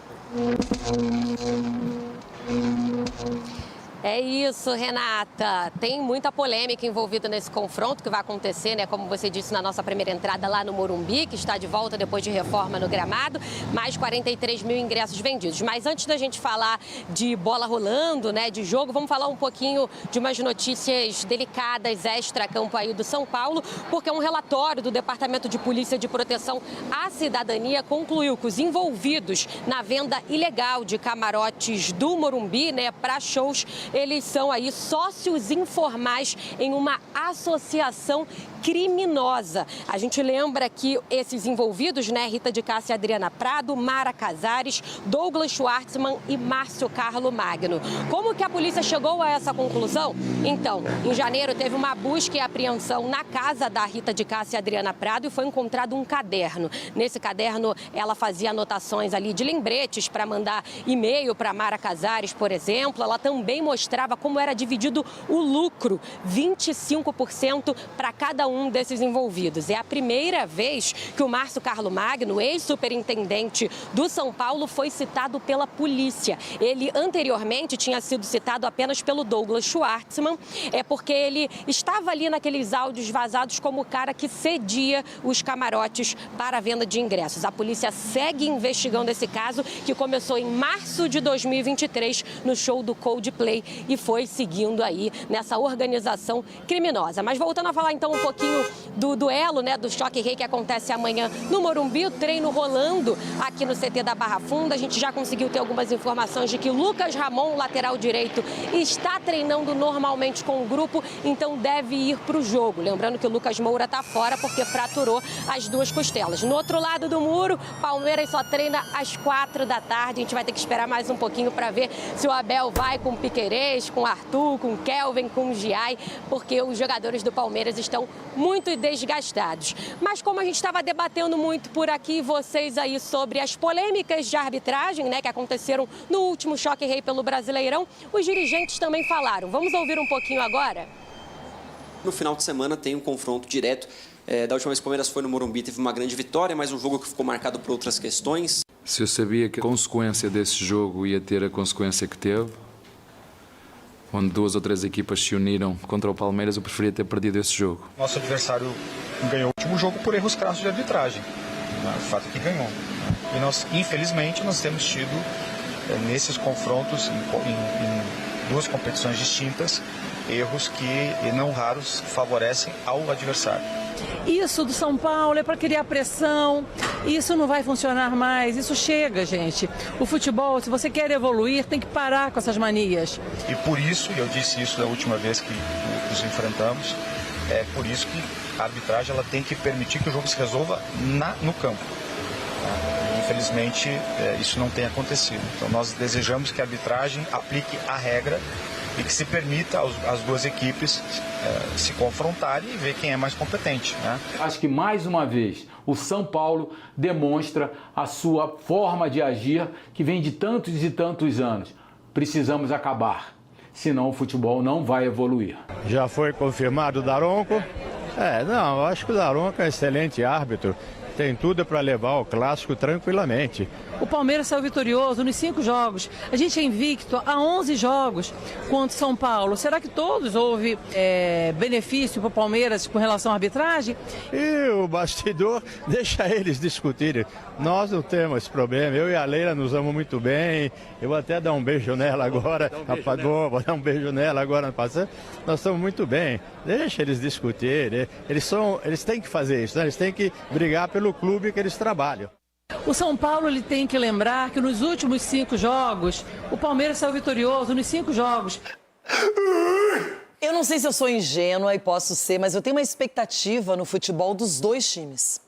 É isso, Renata. Tem muita polêmica envolvida nesse confronto que vai acontecer, né? Como você disse na nossa primeira entrada lá no Morumbi, que está de volta depois de reforma no gramado. Mais 43 mil ingressos vendidos. Mas antes da gente falar de bola rolando, né? De jogo, vamos falar um pouquinho de umas notícias delicadas extra-campo aí do São Paulo, porque um relatório do Departamento de Polícia de Proteção à Cidadania concluiu que os envolvidos na venda ilegal de camarotes do Morumbi, né? Para shows eles são aí sócios informais em uma associação criminosa. A gente lembra que esses envolvidos, né, Rita de Cássia e Adriana Prado, Mara Casares, Douglas Schwartzman e Márcio Carlo Magno. Como que a polícia chegou a essa conclusão? Então, em janeiro teve uma busca e apreensão na casa da Rita de Cássia e Adriana Prado e foi encontrado um caderno. Nesse caderno, ela fazia anotações ali de lembretes para mandar e-mail para Mara Casares, por exemplo. Ela também mostrava como era dividido o lucro, 25% para cada um desses envolvidos. É a primeira vez que o Márcio Carlo Magno, ex-superintendente do São Paulo, foi citado pela polícia. Ele anteriormente tinha sido citado apenas pelo Douglas Schwartzman, porque ele estava ali naqueles áudios vazados como o cara que cedia os camarotes para a venda de ingressos. A polícia segue investigando esse caso, que começou em março de 2023 no show do Coldplay e foi seguindo aí nessa organização criminosa. Mas voltando a falar então um pouquinho do duelo, né, do Choque Rei que acontece amanhã no Morumbi, o treino rolando aqui no CT da Barra Funda. A gente já conseguiu ter algumas informações de que o Lucas Ramon, lateral direito, está treinando normalmente com o grupo, então deve ir para o jogo. Lembrando que o Lucas Moura está fora porque fraturou as duas costelas. No outro lado do muro, Palmeiras só treina às 4 da tarde. A gente vai ter que esperar mais um pouquinho para ver se o Abel vai com o Piquerez, com o Arthur, com o Kelvin, com o Giai, porque os jogadores do Palmeiras estão muito desgastados. Mas como a gente estava debatendo muito por aqui, vocês aí, sobre as polêmicas de arbitragem, né, que aconteceram no último Choque Rei pelo Brasileirão, os dirigentes também falaram. Vamos ouvir um pouquinho agora?
No final de semana tem um confronto direto. Da última vez que o Palmeiras foi no Morumbi, teve uma grande vitória, mas um jogo que ficou marcado por outras questões.
Se eu sabia que a consequência desse jogo ia ter a consequência que teve, onde 2 ou 3 equipas se uniram contra o Palmeiras, eu preferia ter perdido esse jogo.
Nosso adversário ganhou o último jogo por erros crassos de arbitragem. O fato é que ganhou. E nós, infelizmente, nós temos tido, nesses confrontos, em 2 competições distintas, erros que, não raros, favorecem ao adversário.
Isso do São Paulo é para criar pressão, isso não vai funcionar mais, isso chega, gente. O futebol, se você quer evoluir, tem que parar com essas manias.
E por isso, e eu disse isso da última vez que nos enfrentamos, é por isso que a arbitragem ela tem que permitir que o jogo se resolva no campo. Infelizmente, isso não tem acontecido. Então nós desejamos que a arbitragem aplique a regra e que se permita às 2 equipes se confrontarem e ver quem é mais competente, né?
Acho que mais uma vez o São Paulo demonstra a sua forma de agir que vem de tantos e tantos anos. Precisamos acabar, senão o futebol não vai evoluir.
Já foi confirmado o Daronco? Não, eu acho que o Daronco é um excelente árbitro. Tem tudo para levar o clássico tranquilamente.
O Palmeiras saiu vitorioso nos 5 jogos. A gente é invicto há 11 jogos contra o São Paulo. Será que todos houve benefício para o Palmeiras com relação à arbitragem?
E o bastidor, deixa eles discutirem. Nós não temos esse problema. Eu e a Leila nos amamos muito bem. Eu vou até dar um beijo nela agora. Vou dar um beijo nela agora no passado. Nós estamos muito bem. Deixa eles discutirem. Eles têm que fazer isso, né? Eles têm que brigar pelo clube que eles trabalham.
O São Paulo ele tem que lembrar que nos últimos 5 jogos, o Palmeiras saiu vitorioso nos 5 jogos.
Eu não sei se eu sou ingênua e posso ser, mas eu tenho uma expectativa no futebol dos 2 times.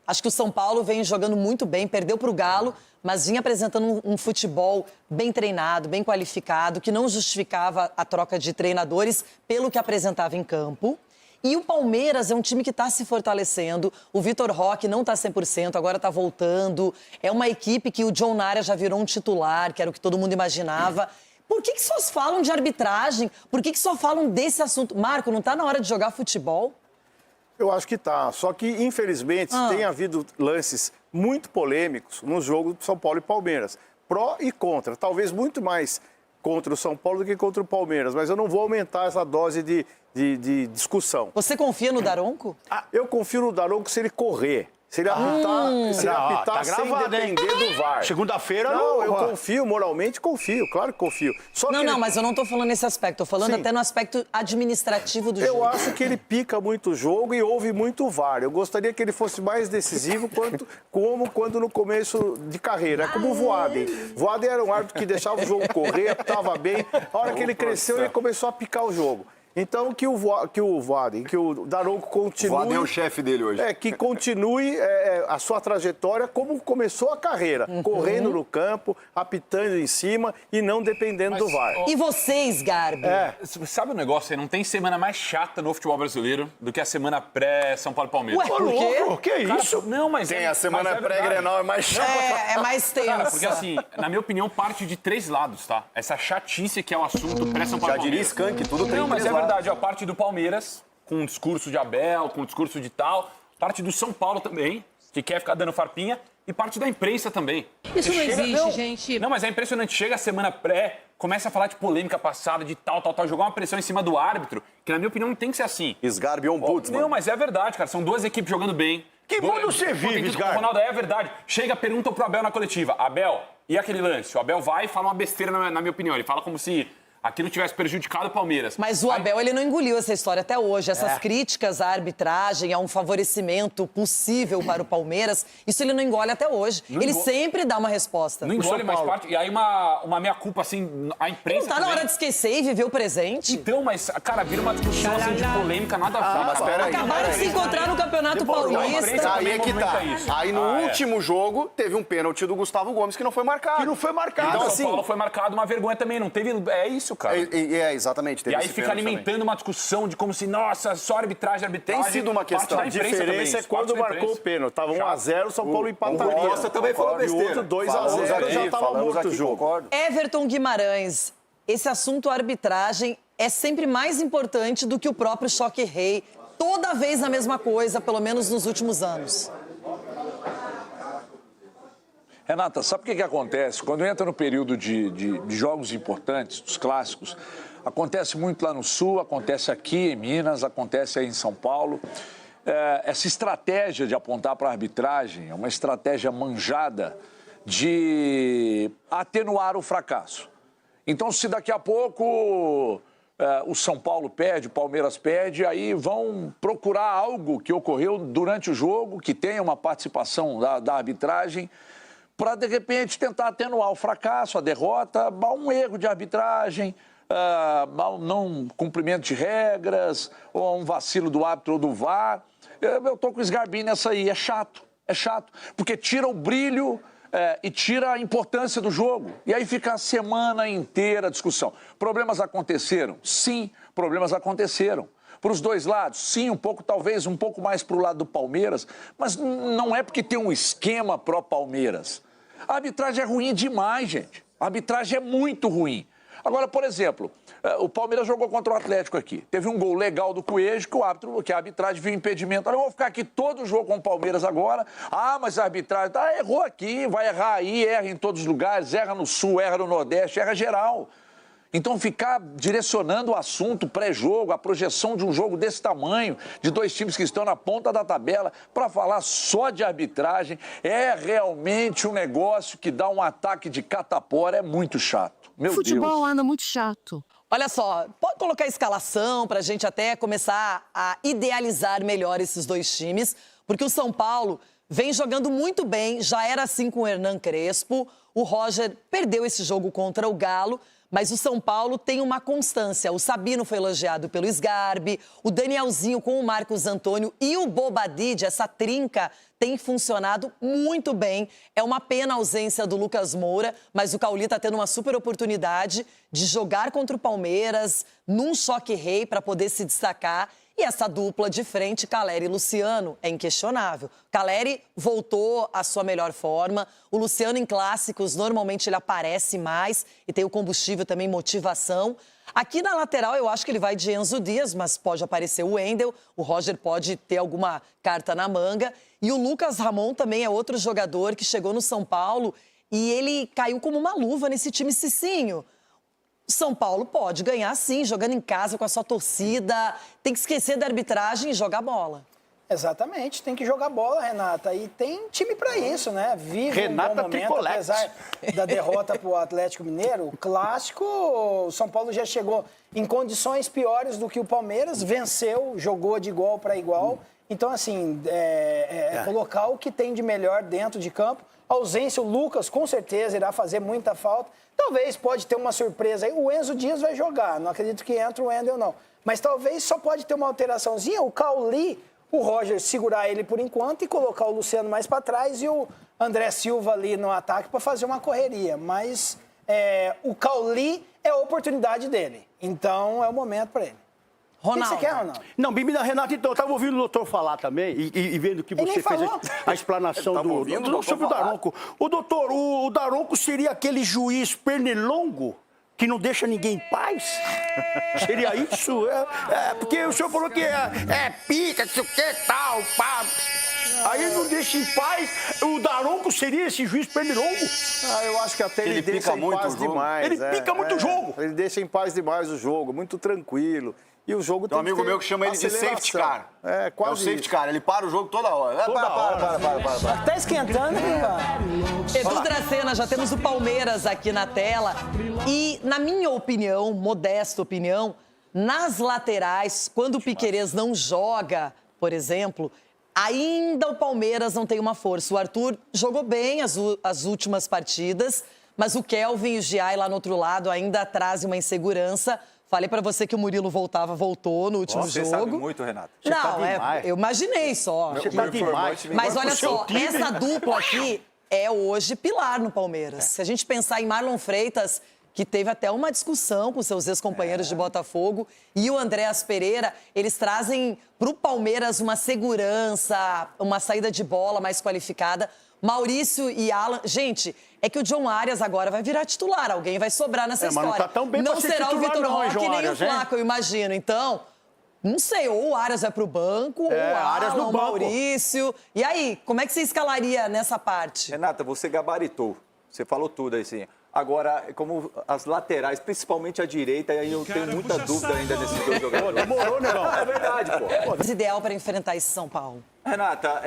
Acho que o São Paulo vem jogando muito bem, perdeu para o Galo, mas vinha apresentando um futebol bem treinado, bem qualificado, que não justificava a troca de treinadores pelo que apresentava em campo. E o Palmeiras é um time que está se fortalecendo. O Vitor Roque não está 100%, agora está voltando. É uma equipe que o John Nara já virou um titular, que era o que todo mundo imaginava. Por que só falam de arbitragem? Por que só falam desse assunto? Marco, não está na hora de jogar futebol?
Eu acho que tá. Só que, infelizmente, tem havido lances muito polêmicos no jogo do São Paulo e Palmeiras. Pró e contra. Talvez muito mais contra o São Paulo do que contra o Palmeiras. Mas eu não vou aumentar essa dose de discussão.
Você confia no Daronco?
Eu confio no Daronco se ele correr. Se ele apitar
tá
sem
gravado, hein?
depender do VAR.
Segunda-feira
não. Eu
VAR.
confio, moralmente confio, claro que confio. Só
Não, mas eu não tô falando nesse aspecto, tô falando até no aspecto administrativo do jogo.
Eu acho que ele pica muito o jogo e houve muito VAR. Eu gostaria que ele fosse mais decisivo como quando no começo de carreira. É como o Voaden. Voaden era um árbitro que deixava o jogo correr, apitava bem. A hora que ele cresceu, ele começou a picar o jogo. Então, que o Daronco continue...
O Voaden é o chefe dele hoje.
Que continue a sua trajetória como começou a carreira. Correndo no campo, apitando em cima e não dependendo do VAR.
E vocês, Garbi?
Sabe o negócio aí? Não tem semana mais chata no futebol brasileiro do que a semana pré-São Paulo e Palmeiras.
Ué, por quê?
O que é isso?
Não, mas...
Tem a semana pré-Grenal, é mais chata.
É mais tensa.
Cara, porque assim, na minha opinião, parte de 3 lados, tá? Essa chatice que é o assunto pré-São Paulo e
Já diria
Palmeiras.
Skank, tudo tem
Não, mas
3
é
lados.
verdade, a parte do Palmeiras, com um discurso de Abel, com um discurso de tal, parte do São Paulo também, que quer ficar dando farpinha, e parte da imprensa também.
Isso não existe, gente.
Não, mas é impressionante, chega a semana pré, começa a falar de polêmica passada, de tal, jogar uma pressão em cima do árbitro, que na minha opinião não tem que ser assim.
Sgarbi é um putz,
Não, mas é verdade, cara, são 2 equipes jogando bem.
Que mundo você vive, Sgarbi?
Ronaldo, é verdade. Chega, pergunta pro Abel na coletiva, Abel, e aquele lance? O Abel vai e fala uma besteira, na minha opinião, ele fala como se... aquilo tivesse prejudicado o Palmeiras.
Mas o Abel, ele não engoliu essa história até hoje. Essas críticas à arbitragem, a um favorecimento possível para o Palmeiras, isso ele não engole até hoje. Ele sempre dá uma resposta.
Não engole, mas parte... E aí uma meia-culpa, assim, a imprensa
Não tá na hora de esquecer e viver o presente?
Então, mas, cara, vira uma discussão assim, de polêmica, nada a ver.
Mas peraí.
Acabaram de se encontrar no Campeonato Paulista.
Aí é que tá. Aí no último jogo, teve um pênalti do Gustavo Gomes que não foi marcado.
Que não foi marcado.
Então,
assim,
São Paulo foi marcado uma vergonha também, não teve... É isso, cara.
Exatamente.
E aí fica alimentando uma discussão de como se, nossa, só arbitragem.
Tem sido uma questão.
A diferença é quando marcou o pênalti. Tava 1-0, o São Paulo empataria.
O Costa também falou besteira.
E o outro 2-0 já tava morto o jogo.
Concordo.
Everton Guimarães, esse assunto arbitragem é sempre mais importante do que o próprio choque rei. Toda vez a mesma coisa, pelo menos nos últimos anos.
Renata, sabe o que acontece? Quando entra no período de jogos importantes, dos clássicos, acontece muito lá no Sul, acontece aqui em Minas, acontece aí em São Paulo. Essa estratégia de apontar para a arbitragem é uma estratégia manjada de atenuar o fracasso. Então, se daqui a pouco o São Paulo perde, o Palmeiras perde, aí vão procurar algo que ocorreu durante o jogo, que tenha uma participação da arbitragem, para, de repente, tentar atenuar o fracasso, a derrota, um erro de arbitragem, não cumprimento de regras, ou um vacilo do árbitro ou do VAR. Eu estou com o Sgarbi nessa aí, é chato, porque tira o brilho e tira a importância do jogo. E aí fica a semana inteira a discussão. Problemas aconteceram? Sim, problemas aconteceram. Para os dois lados, sim, talvez um pouco mais para o lado do Palmeiras, mas não é porque tem um esquema pró-Palmeiras. A arbitragem é ruim demais, gente. A arbitragem é muito ruim. Agora, por exemplo, o Palmeiras jogou contra o Atlético aqui. Teve um gol legal do Coelho que a arbitragem viu impedimento. Eu vou ficar aqui todo o jogo com o Palmeiras agora. Mas a arbitragem errou aqui, vai errar aí, erra em todos os lugares, erra no Sul, erra no Nordeste, erra geral. Então, ficar direcionando o assunto pré-jogo, a projeção de um jogo desse tamanho, de 2 times que estão na ponta da tabela, para falar só de arbitragem, é realmente um negócio que dá um ataque de catapora, é muito chato. Meu Deus.
Futebol anda muito chato.
Olha só, pode colocar a escalação para a gente até começar a idealizar melhor esses 2 times, porque o São Paulo vem jogando muito bem, já era assim com o Hernan Crespo, o Roger perdeu esse jogo contra o Galo, mas o São Paulo tem uma constância. O Sabino foi elogiado pelo Sgarbi, o Danielzinho com o Marcos Antônio e o Bobadilla, essa trinca tem funcionado muito bem. É uma pena a ausência do Lucas Moura, mas o Cauli está tendo uma super oportunidade de jogar contra o Palmeiras num choque rei para poder se destacar. E essa dupla de frente, Calleri e Luciano, é inquestionável. Calleri voltou à sua melhor forma. O Luciano, em clássicos, normalmente ele aparece mais e tem o combustível também, motivação. Aqui na lateral, eu acho que ele vai de Enzo Dias, mas pode aparecer o Wendel. O Roger pode ter alguma carta na manga. E o Lucas Ramon também é outro jogador que chegou no São Paulo e ele caiu como uma luva nesse time Cicinho. São Paulo pode ganhar, sim, jogando em casa com a sua torcida. Tem que esquecer da arbitragem e jogar bola.
Exatamente, tem que jogar bola, Renata. E tem time para isso, né? Vive
Renata
um bom momento,
Tricolete.
apesar da derrota para o Atlético Mineiro. O clássico, o São Paulo já chegou em condições piores do que o Palmeiras, venceu, jogou de igual para igual. Então, assim, colocar o que tem de melhor dentro de campo. A ausência, o Lucas com certeza irá fazer muita falta. Talvez pode ter uma surpresa aí. O Enzo Dias vai jogar, não acredito que entre o Wendel não. Mas talvez só pode ter uma alteraçãozinha. O Cauli, o Roger segurar ele por enquanto e colocar o Luciano mais para trás e o André Silva ali no ataque para fazer uma correria. Mas o Cauli é a oportunidade dele. Então é o momento para ele.
Ronaldo.
O que você quer, Ronaldo?
Não, Bimina, Renato, então, eu estava ouvindo o doutor falar também e vendo que você fez a explanação sobre o Daronco. O Daronco seria aquele juiz pernilongo que não deixa ninguém em paz? Seria isso? Porque o senhor falou que pica, não sei o que, tal, pá. Aí ele não deixa em paz. O Daronco seria esse juiz pernilongo?
Eu acho que até ele deixa em paz demais.
Ele pica muito o jogo.
Ele deixa em paz demais o jogo, muito tranquilo. E o jogo
Tem um
tem
amigo meu que chama ele de safety car.
Quase
é o safety car, ele para o jogo toda hora. Para.
Tá esquentando, hein, cara?
Edu Dracena, já temos o Palmeiras aqui na tela. E, na minha opinião, modesta opinião, nas laterais, quando o Piquerez não joga, por exemplo, ainda o Palmeiras não tem uma força. O Arthur jogou bem as últimas partidas, mas o Kelvin e o Giai lá no outro lado ainda trazem uma insegurança. Falei pra você que o Murilo voltou no último jogo.
Você sabe muito, Renato.
Eu imaginei só.
Você tá demais.
Mas olha só, essa dupla aqui é hoje pilar no Palmeiras. Se a gente pensar em Marlon Freitas, que teve até uma discussão com seus ex-companheiros de Botafogo, e o Andréas Pereira, eles trazem pro Palmeiras uma segurança, uma saída de bola mais qualificada. Maurício e Alan... Gente, é que o John Arias agora vai virar titular. Alguém vai sobrar nessa história.
Mas não tá tão bem
não
pra ser
será
titular,
o Vitor
não,
Roque
João
nem
Arias,
o Flaco, eu imagino. Então, não sei, ou o Arias vai pro banco, ou o
Arias no
Alan, o
banco.
Maurício. E aí, como é que você escalaria nessa parte?
Renata, você gabaritou. Você falou tudo aí, sim. Agora, como as laterais, principalmente a direita, aí eu tenho muita dúvida ainda nesses dois jogadores.
Demorou, né, não?
É verdade, pô.
Ideal para enfrentar esse São Paulo.
Renata,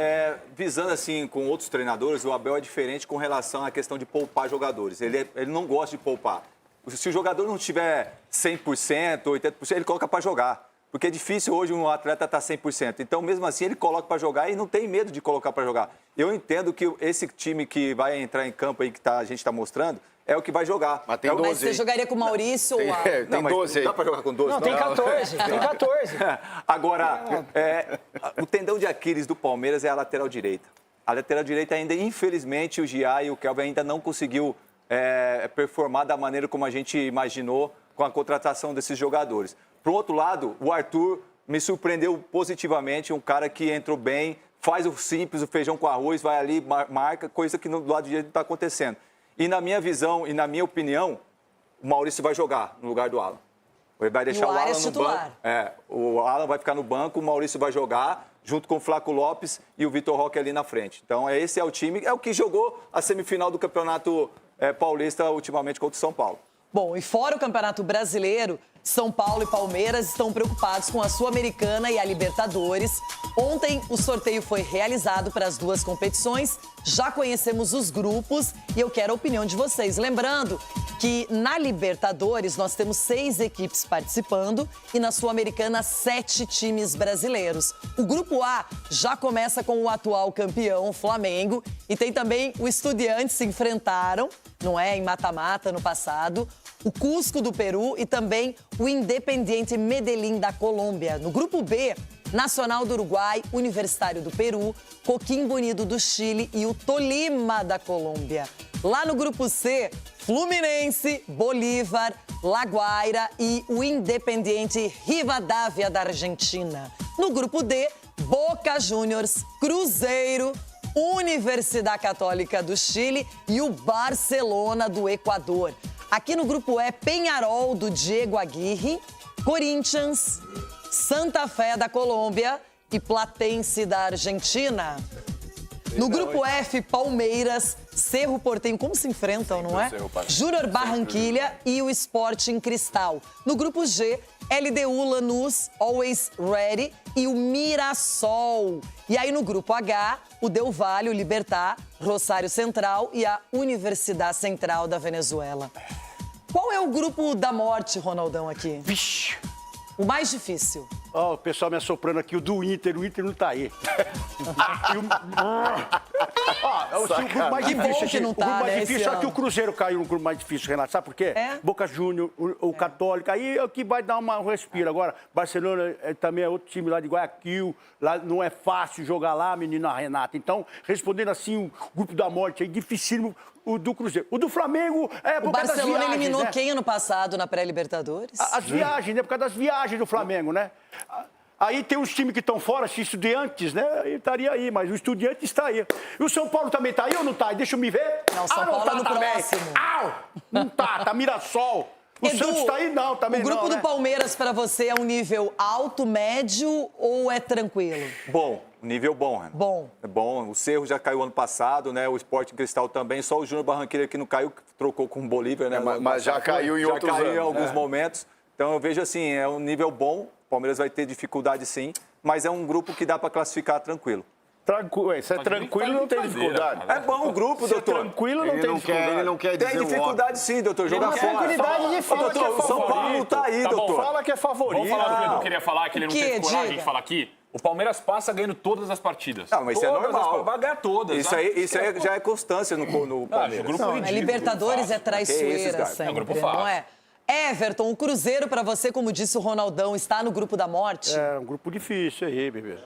visando assim com outros treinadores, o Abel é diferente com relação à questão de poupar jogadores. Ele não gosta de poupar. Se o jogador não tiver 100%, 80%, ele coloca para jogar. Porque é difícil hoje um atleta estar 100%. Então, mesmo assim, ele coloca para jogar e não tem medo de colocar para jogar. Eu entendo que esse time que vai entrar em campo aí, que a gente está mostrando, é o que vai jogar.
Mas tem 12.
Mas você jogaria com o Maurício ou Alan?
Tem 12 aí.
Dá para jogar com 12?
Não, tem 14. Tem 14.
Agora, o tendão de Aquiles do Palmeiras é a lateral direita. A lateral direita ainda, infelizmente, o Giai e o Kelvin ainda não conseguiu performar da maneira como a gente imaginou com a contratação desses jogadores. Por outro lado, o Arthur me surpreendeu positivamente, um cara que entrou bem, faz o simples, o feijão com arroz, vai ali, marca, coisa que do lado direito não está acontecendo. E na minha visão e na minha opinião, o Maurício vai jogar no lugar do Alan. Ele vai deixar o Alan no banco. O Alan vai ficar no banco, o Maurício vai jogar, junto com o Flaco Lopes e o Vitor Roque ali na frente. Então, esse é o time, é o que jogou a semifinal do Campeonato Paulista ultimamente contra o São Paulo.
Bom, e fora o Campeonato Brasileiro, São Paulo e Palmeiras estão preocupados com a Sul-Americana e a Libertadores. Ontem, o sorteio foi realizado para as duas competições. Já conhecemos os grupos e eu quero a opinião de vocês. Lembrando que na Libertadores nós temos 6 equipes participando e na Sul-Americana 7 times brasileiros. O Grupo A já começa com o atual campeão, o Flamengo, e tem também o Estudiantes, se enfrentaram, não é, em mata-mata no passado, o Cusco do Peru e também o Independiente Medellín da Colômbia. No Grupo B, Nacional do Uruguai, Universitário do Peru, Coquimbo Unido do Chile e o Tolima da Colômbia. Lá no Grupo C, Fluminense, Bolívar, La Guaira e o Independiente Rivadavia da Argentina. No Grupo D, Boca Juniors, Cruzeiro, Universidade Católica do Chile e o Barcelona do Equador. Aqui no Grupo E, Peñarol do Diego Aguirre, Corinthians, Santa Fé da Colômbia e Platense da Argentina. No Grupo F, Palmeiras, Cerro Porteño, como se enfrentam, não é? Júnior Barranquilla e o Sporting Cristal. No grupo G, LDU Lanús, Always Ready e o Mirassol. E aí no grupo H, o Del Valle, o Libertad, Rosário Central e a Universidade Central da Venezuela. Qual é o grupo da morte, Ronaldão, aqui?
Vixe!
O mais difícil.
Ó, o pessoal me assoprando aqui, o Inter não tá aí. O grupo mais difícil,
que não tá,
o grupo mais
né,
difícil, só que o Cruzeiro caiu no grupo mais difícil, Renato, sabe por quê? Boca Juniors, o Católica, aí é o que vai dar uma respiro. Agora, Barcelona também é outro time lá de Guayaquil, lá não é fácil jogar lá, menina Renata. Então, respondendo assim, o grupo da morte aí, dificílimo, o do Cruzeiro. O do Flamengo é por causa das viagens.
O Barcelona eliminou
né?
quem ano passado na pré-Libertadores?
As viagens, né? Por causa das viagens do Flamengo, né? Aí tem os times que estão fora, se Estudiantes, né? Ele estaria aí, mas o Estudiantes está aí. E o São Paulo também está aí ou não está? Deixa eu me ver.
Não, São Paulo
tá
no
também.
próximo.
Não tá Mirassol. O
Edu,
Santos está aí? Não, também não.
O grupo
né?
do Palmeiras para você é um nível alto, médio ou é tranquilo?
Bom, nível bom, Renan.
Bom.
É bom. O Cerro já caiu ano passado, né? O Sporting Cristal também. Só o Júnior Barranquilla que não caiu, trocou com o Bolívar, né?
Mas já caiu em outros anos.
Já caiu em alguns momentos. Então eu vejo assim, é um nível bom. O Palmeiras vai ter dificuldade sim, mas é um grupo que dá para classificar tranquilo.
Tranquilo, se é tranquilo, não tem dificuldade.
É bom o grupo, doutor.
Tranquilo, não tem dificuldade.
Ele não quer dizer
Tem dificuldade sim, doutor. Jogar fora.
Tranquilidade de fala que é
doutor, o São Paulo não tá aí, doutor.
Fala que é favorito.
Vamos falar do que o Edu queria falar, que ele não teve coragem
Diga.
de falar aqui. O Palmeiras passa ganhando todas as partidas.
Não, mas isso é normal.
Vai ganhar todas.
Isso aí já é constância no Palmeiras.
grupo
Não, Libertadores é traiçoeira sempre,
É um grupo fácil.
não é? Everton, o Cruzeiro, para você, como disse o Ronaldão, está no grupo da morte?
É um grupo difícil aí, bebê.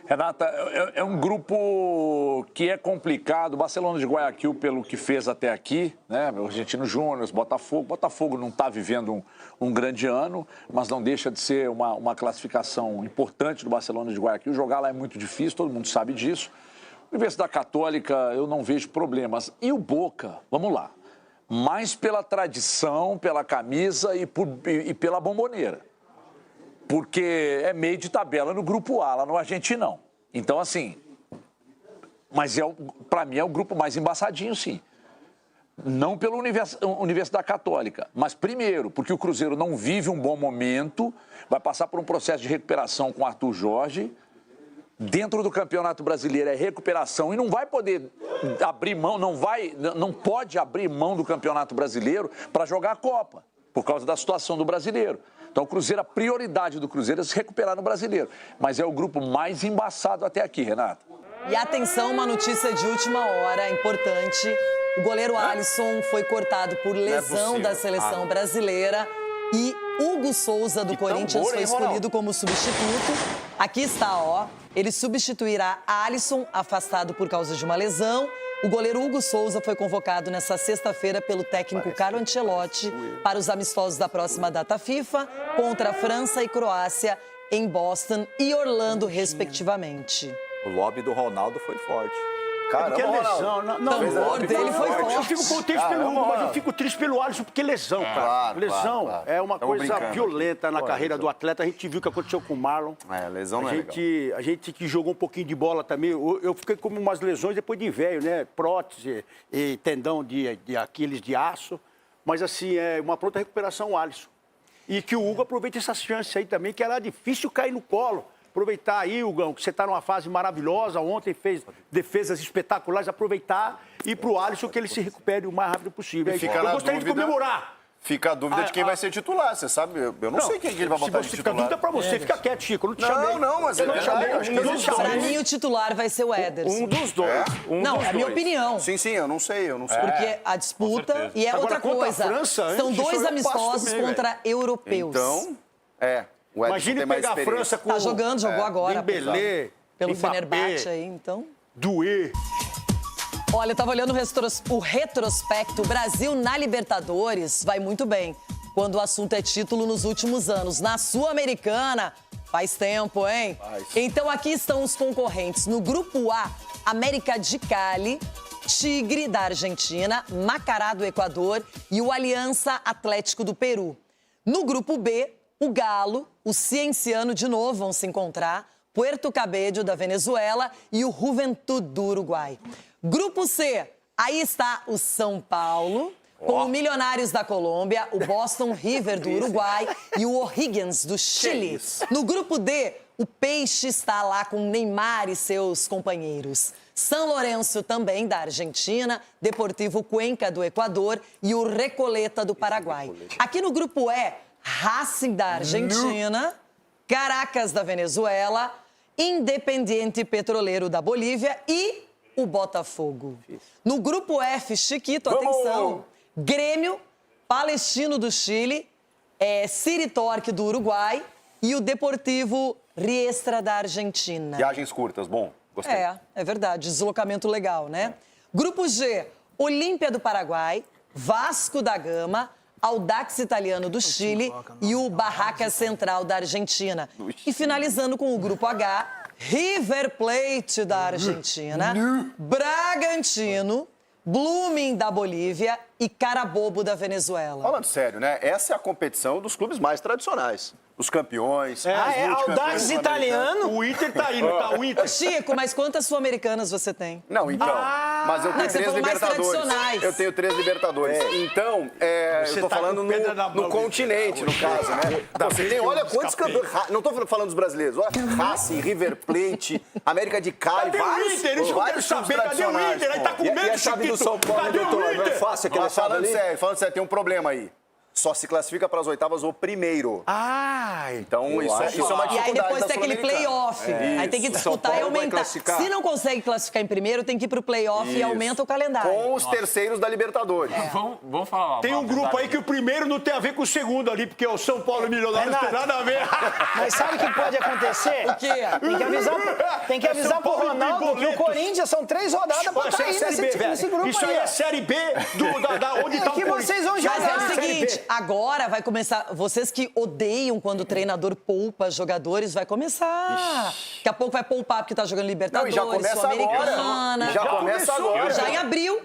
Renata, é um grupo que é complicado. O Barcelona de Guayaquil, pelo que fez até aqui, né? O Argentino Júnior, Botafogo. Botafogo não está vivendo um grande ano, mas não deixa de ser uma classificação importante do Barcelona de Guayaquil. Jogar lá é muito difícil, todo mundo sabe disso. Universidade Católica, eu não vejo problemas. E o Boca, vamos lá. Mais pela tradição, pela camisa e pela bomboneira. Porque é meio de tabela no grupo A, lá no Argentinão. Então, assim, mas para mim é o grupo mais embaçadinho, sim. Não pela Universidade Católica, mas primeiro, porque o Cruzeiro não vive um bom momento, vai passar por um processo de recuperação com o Arthur Jorge. Dentro do Campeonato Brasileiro é recuperação e não vai poder abrir mão, não pode abrir mão do Campeonato Brasileiro para jogar a Copa, por causa da situação do brasileiro. Então, o Cruzeiro, a prioridade do Cruzeiro é se recuperar no Brasileiro. Mas é o grupo mais embaçado até aqui, Renato.
E atenção, uma notícia de última hora, importante. O goleiro Alisson foi cortado por lesão da seleção brasileira. E Hugo Souza, do Corinthians, foi escolhido como substituto. Aqui está, ó. Ele substituirá Alisson, afastado por causa de uma lesão. O goleiro Hugo Souza foi convocado nesta sexta-feira pelo técnico Carlo Ancelotti para os amistosos da próxima data FIFA contra a França e Croácia em Boston e Orlando, respectivamente.
O lobby do Ronaldo foi forte.
Porque é lesão.
O humor dele foi forte.
Eu fico triste pelo Hugo, mas eu fico triste pelo Alisson, porque lesão, cara.
Claro,
lesão
claro.
é uma coisa
brincando.
violenta na carreira do atleta. A gente viu o que aconteceu com o Marlon.
Lesão não é legal.
A gente que jogou um pouquinho de bola também, eu fiquei com umas lesões depois de velho, né? Prótese e tendão de Aquiles de aço. Mas, assim, é uma pronta recuperação o Alisson. E que o Hugo aproveite essa chance aí também, que era difícil cair no colo. Aproveitar aí, Hugão, que você está numa fase maravilhosa, ontem fez defesas espetaculares, aproveitar e para o Alisson que ele se recupere o mais rápido possível. Eu gostaria de comemorar.
Fica a dúvida de quem vai ser titular, você sabe? Eu não sei quem ele vai botar de
Se
titular.
fica a dúvida para você, fica quieto, Chico. Eu não te chamei.
Não, mas
eu não te chamei.
Para mim, o titular vai ser o Ederson.
Um dos dois.
Não, é a minha opinião.
Sim, eu não sei.
Porque a disputa... E é
Agora,
outra
contra a
coisa.
França,
São
antes,
dois
isso eu
amistosos
passo também,
contra europeus.
Então, o Ederson
imagine
tem mais
pegar a
experiência.
França com...
Tá jogando, jogou agora.
Dembélé,
Pelo
Mbappé,
Fenerbahçe aí, então...
Doué.
Olha, eu tava olhando o retrospecto. O Brasil na Libertadores vai muito bem quando o assunto é título nos últimos anos. Na Sul-Americana, faz tempo, hein? Então aqui estão os concorrentes. No grupo A, América de Cali, Tigre da Argentina, Macará do Equador e o Aliança Atlético do Peru. No grupo B, o Galo, o Cienciano de novo vão se encontrar, Puerto Cabello da Venezuela e o Juventud do Uruguai. Grupo C, aí está o São Paulo, com o Milionários da Colômbia, o Boston River do Uruguai e o O'Higgins do Chile. No grupo D, o Peixe está lá com Neymar e seus companheiros. São Lourenço também, da Argentina, Deportivo Cuenca do Equador e o Recoleta do Paraguai. Aqui no grupo E, Racing da Argentina, Caracas da Venezuela, Independiente Petroleiro da Bolívia e o Botafogo. No grupo F, Chiquito, atenção, Grêmio, Palestino do Chile, City Torque do Uruguai e o Deportivo Riestra da Argentina.
Viagens curtas, bom, gostei.
É verdade, deslocamento legal, né? Grupo G, Olímpia do Paraguai, Vasco da Gama, Audax Italiano do Chile e o Barracas Central da Argentina. E finalizando com o grupo H, River Plate da Argentina, Bragantino, Blooming da Bolívia e Carabobo da Venezuela.
Falando sério, né? Essa é a competição dos clubes mais tradicionais. Os campeões.
Audax Italiano.
O Inter tá aí, não tá o Inter?
Chico, mas quantas sul-americanas você tem?
Não, então. Mas eu tenho 3 Libertadores. Eu tenho 3 Libertadores. Então, eu tô falando no continente, no caso, né? Você tem, olha quantos campeões. Não tô falando dos brasileiros. Olha, Racing, River Plate, América de Cali,
vários. Cadê o Inter? Isso que eu quero saber. Cadê o Inter? Aí tá com medo,
e a chave do São Paulo, doutor? Não é fácil aquela chave ali?
Falando sério, tem um problema aí. Só se classifica para as oitavas o primeiro. Então isso é uma dificuldade.
E aí depois
da
tem aquele playoff. Aí tem que disputar e aumentar. Se não consegue classificar em primeiro, tem que ir pro playoff e aumenta o calendário.
Com os terceiros da Libertadores.
Vamos falar.
Tem um grupo aí que o primeiro não tem a ver com o segundo ali, porque o São Paulo Milionário não tem nada a ver.
Mas sabe o que pode acontecer?
O quê?
Tem que avisar pro Ronaldo que o Corinthians são 3 rodadas pra cair nesse grupo aí.
Isso aí é Série B onde tá o Corinthians.
Que vocês vão jogar.
Mas é o seguinte, agora vai começar. Vocês que odeiam quando o treinador poupa jogadores, vai começar. Daqui a pouco vai poupar porque tá jogando Libertadores, Sul-Americana.
Já começa agora.
Já em abril.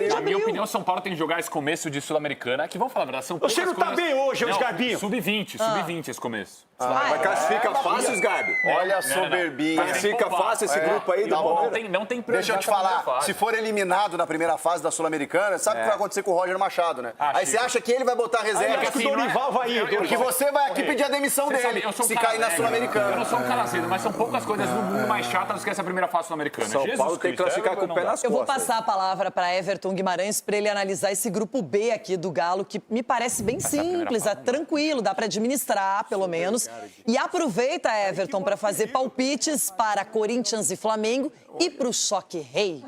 Na minha opinião, São Paulo tem que jogar esse começo de Sul-Americana. Que vamos falar a verdade, são poucas
Você não tá bem hoje, Sgarbinho.
Sub-20 esse começo.
Mas classifica fácil, Sgarbi.
Olha a soberbia.
Classifica fácil esse grupo aí do Palmeiras.
Não tem
Deixa eu te falar, se for eliminado na primeira fase da Sul-Americana, sabe o que vai acontecer com o Roger Machado, né? Aí você acha que ele vai botar reserva.
Acho que o Dorival vai ir.
Porque você vai aqui pedir a demissão dele, se cair na Sul-Americana.
Eu não sou um calazeiro, mas são poucas coisas no mundo mais chatas do que essa primeira fase sul-americana.
São Paulo tem que classificar com o pé nas costas.
Eu vou passar a palavra para Everton Guimarães para ele analisar esse grupo B aqui do Galo, que me parece bem simples, tranquilo, dá para administrar, pelo menos. E aproveita, Everton, para fazer palpites para Corinthians e Flamengo e para o Choque Rei.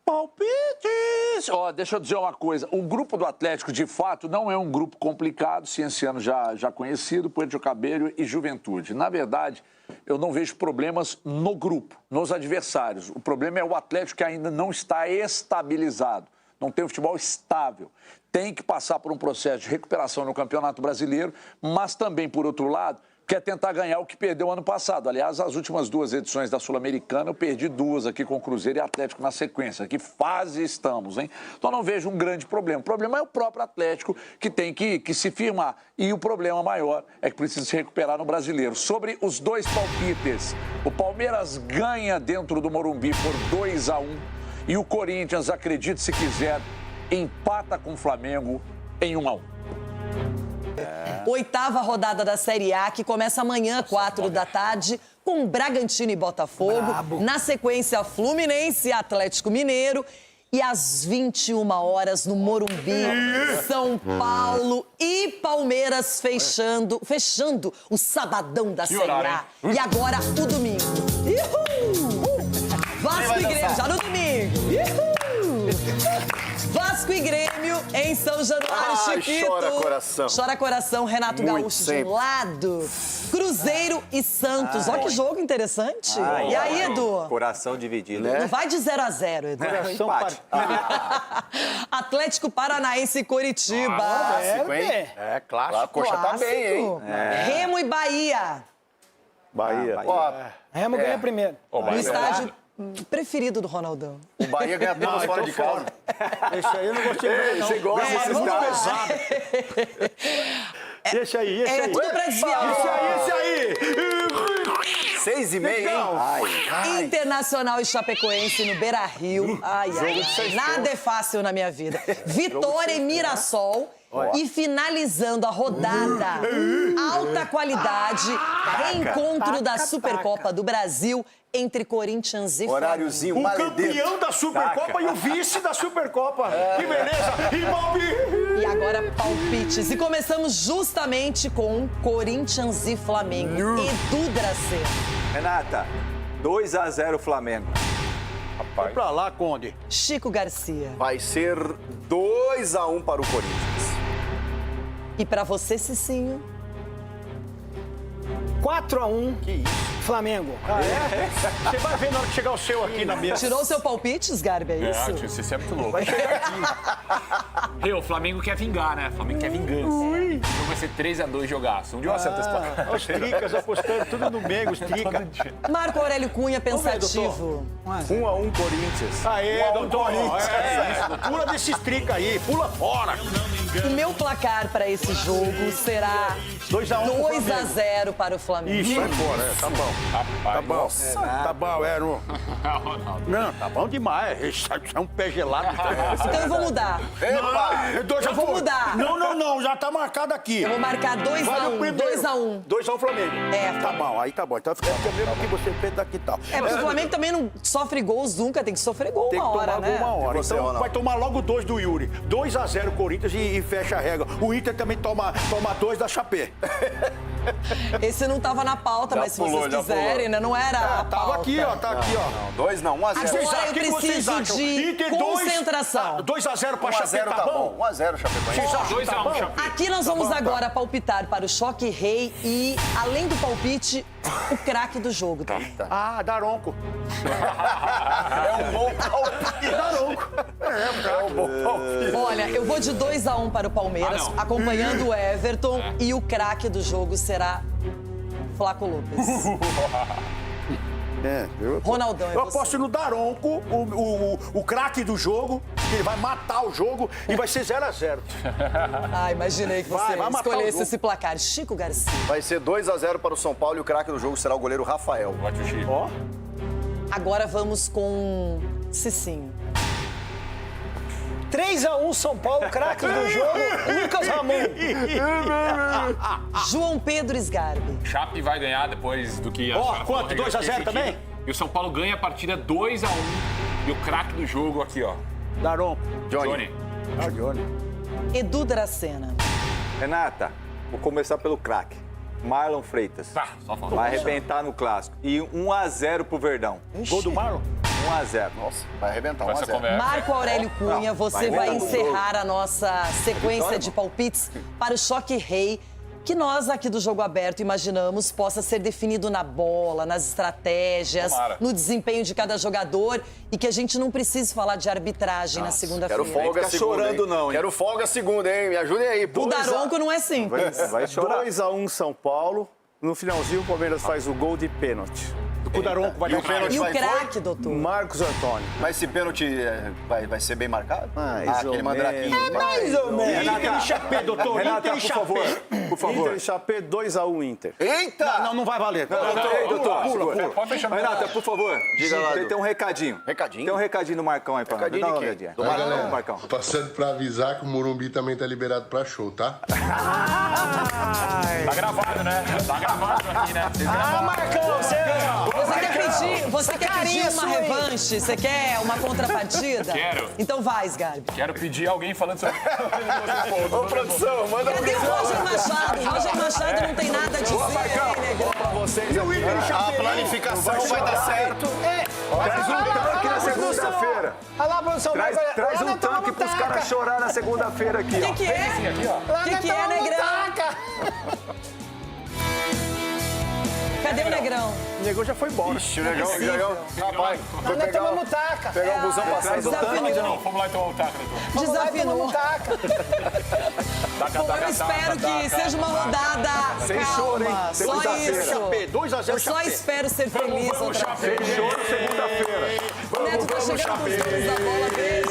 Palpites! Deixa eu dizer uma coisa. O grupo do Atlético, de fato, não é um grupo complicado, Cienciano já conhecido, Puerto Cabello e Juventude. Na verdade, eu não vejo problemas no grupo, nos adversários. O problema é o Atlético que ainda não está estabilizado. Não tem um futebol estável. Tem que passar por um processo de recuperação no Campeonato Brasileiro, mas também, por outro lado, quer tentar ganhar o que perdeu ano passado. Aliás, as últimas 2 edições da Sul-Americana, eu perdi 2 aqui com o Cruzeiro e Atlético na sequência. Que fase estamos, hein? Então, não vejo um grande problema. O problema é o próprio Atlético, que tem que se firmar. E o problema maior é que precisa se recuperar no Brasileiro. Sobre os 2 palpites, o Palmeiras ganha dentro do Morumbi por 2-1 e o Corinthians, acredite se quiser, empata com o Flamengo em 1-1.
8ª rodada da Série A, que começa amanhã, 4 da tarde, com Bragantino e Botafogo. Na sequência, Fluminense e Atlético Mineiro. E às 21 horas, no Morumbi, São Paulo e Palmeiras fechando o sabadão da Série A. E agora, o domingo. Vasco e Grêmio, já no domingo. Vasco e Grêmio em São Januário, Chiquito.
Chora coração.
Chora coração, Renato
Muito
Gaúcho
sempre.
de um lado. Cruzeiro e Santos. Olha que jogo interessante. E aí, Edu?
Coração dividido.
Não vai de 0-0, Edu.
Empate.
Atlético Paranaense e Coritiba.
Clássico, hein? Clássico. A coxa tá bem, hein?
Remo e Bahia.
Bahia.
Remo ganha primeiro.
No estádio preferido do Ronaldão.
O Bahia ganha todas fora de casa.
Esse aí eu não gostei muito, não.
Você gosta desse
pesado. Esse aí.
É tudo pra desviar.
Esse aí.
6,5, hein?
Ai. Internacional e Chapecoense no Beira-Rio. Nada é fácil na minha vida. Vitória em Mirassol. E finalizando a rodada, alta qualidade, reencontro da Supercopa do Brasil entre Corinthians e Flamengo.
Horáriozinho maledito. O campeão da Supercopa e o vice da Supercopa. Que beleza! E palpite!
E agora palpites. E começamos justamente com Corinthians e Flamengo. Edu Dracena.
Renata, 2-0 Flamengo.
Rapaz. Vai pra lá, Conde.
Chico Garcia.
Vai ser 2-1 para o Corinthians.
E pra você, Cicinho?
4-1.
Que isso?
Flamengo.
Você vai ver na hora que chegar o seu aqui na mesa.
Tirou o seu palpite, Sgarbi, é isso?
Você é muito louco.
Vai chegar aqui.
O Flamengo quer vingar, né? O Flamengo quer vingança. Então vai ser 3-2 jogaço. Um dia eu acerto esse placar.
Os tricas apostando tudo no Mengo, os tricas.
Marco Aurélio Cunha, pensativo.
1-1 Corinthians.
Aê, doutor. Pula desses tricas aí, pula fora.
O meu placar para esse jogo será 2-0 para o Flamengo.
Isso, vai embora, tá bom. Tá bom. Tá bom, Não, tá bom demais. Isso é um pé gelado.
Então eu vou mudar.
Eu
vou mudar.
Não, já tá marcado aqui.
Eu vou marcar 2-1. 2-1.
2-1 Flamengo.
É.
Tá bom, aí tá bom. Então fica o mesmo que você fez daqui e tal.
É, porque o Flamengo também não sofre gols nunca, tem que sofrer gol uma hora, né?
Tem que tomar gol uma hora. Então vai tomar logo 2 do Yuri. 2-0 Corinthians e fecha a regra. O Inter também toma 2 da Chapé.
Esse não tava na pauta, mas se vocês quiserem, né? Não era a pauta.
Tava aqui, ó. Tá aqui, ó.
2 não, 1-0.
Agora eu preciso de concentração.
2-0 pra Chapé, tá bom?
1-0 Chapé.
2-1 Chapé.
Aqui nós vamos agora palpitar para o Choque Rei e, além do palpite, o craque do jogo.
Ah, Daronco.
É um bom palpite.
Daronco.
É um bom palpite.
Olha, eu vou de 2-1 para o Palmeiras, acompanhando o Everton, e o craque do jogo será Flaco Lopes. Ronaldão,
eu aposto no Daronco, o craque do jogo, que ele vai matar o jogo e vai ser 0-0.
Ah, imaginei que você escolhesse esse placar. Chico Garcia.
Vai ser 2-0 para o São Paulo e o craque do jogo será o goleiro Rafael.
Ó.
Agora vamos com Cicinho.
3-1 São Paulo, craque do jogo, Lucas Ramon.
João Pedro Sgarbi.
Chape vai ganhar depois do que...
Quanto? 2-0 também?
E o São Paulo ganha a partida 2-1. E o craque do jogo aqui, ó.
Daronco.
Johnny.
Johnny.
Edu Dracena.
Renata, vou começar pelo craque. Marlon Freitas.
Só falando.
Vai arrebentar no clássico. E 1-0 pro Verdão.
Gol do Marlon?
1-0.
Nossa, vai arrebentar 1-0.
Marco Aurélio Cunha, você vai encerrar a nossa sequência de palpites para o Choque Rei, que nós aqui do Jogo Aberto imaginamos possa ser definido na bola, nas estratégias, no desempenho de cada jogador e que a gente não precise falar de arbitragem na segunda-feira.
Quero folga segunda, chorando não, hein? Quero folga segunda, hein? Me ajudem aí.
O Daronco não é simples.
Vai chorar. 2-1 São Paulo. No finalzinho, o Palmeiras faz o gol de pênalti.
O Daronco vai dar o pênalti.
E o craque, doutor?
Marcos Antônio.
Mas esse pênalti vai ser bem marcado? Aquele mandraquinho.
É mais ou menos.
Inter e Chapé, doutor.
Renata,
Inter e Chapé.
por favor.
Inter e Chapé, 2-1 Inter.
Eita!
Não vai valer.
Doutor,
Pula.
Pode fechar.
Renata, por favor.
Diga lá,
Tem um recadinho.
Recadinho?
Tem um recadinho do Marcão aí pra nós.
Recadinho
Dá uma
de quem?
olhadinha.
Do Marcão.
Galera, Marcão.
Passando pra avisar que o Morumbi também tá liberado pra show, tá?
Tá gravado, né? Tá gravado aqui, né?
Marcão,
Você quer pedir uma revanche? Você quer uma contrapartida?
Quero.
Então vai, Sgarbi.
Quero pedir alguém falando sobre...
Ô, produção, manda
Cadê o Roger Machado? O Roger Machado não tem nada a dizer.
Pra vocês aqui. A planificação vai dar certo.
Traz um tanque na segunda-feira.
Olha lá, produção.
Traz um tanque pros caras chorar na segunda-feira aqui, ó.
O que é? O que é, Negrão? Cadê o Negrão?
O Negão já foi embora.
Ixi, o Negão. Rapaz, foi
Nós tomamos taca.
pegar o busão passado.
Desafinou.
Vamos lá então, tá, doutor.
Desafinou. Bom, eu espero que seja uma rodada
Sem choro, hein?
calma. Só isso.
2-0
Eu só espero ser feliz outra vez.
Choro segunda-feira.
O Neto tá chegando com os donos da bola dele.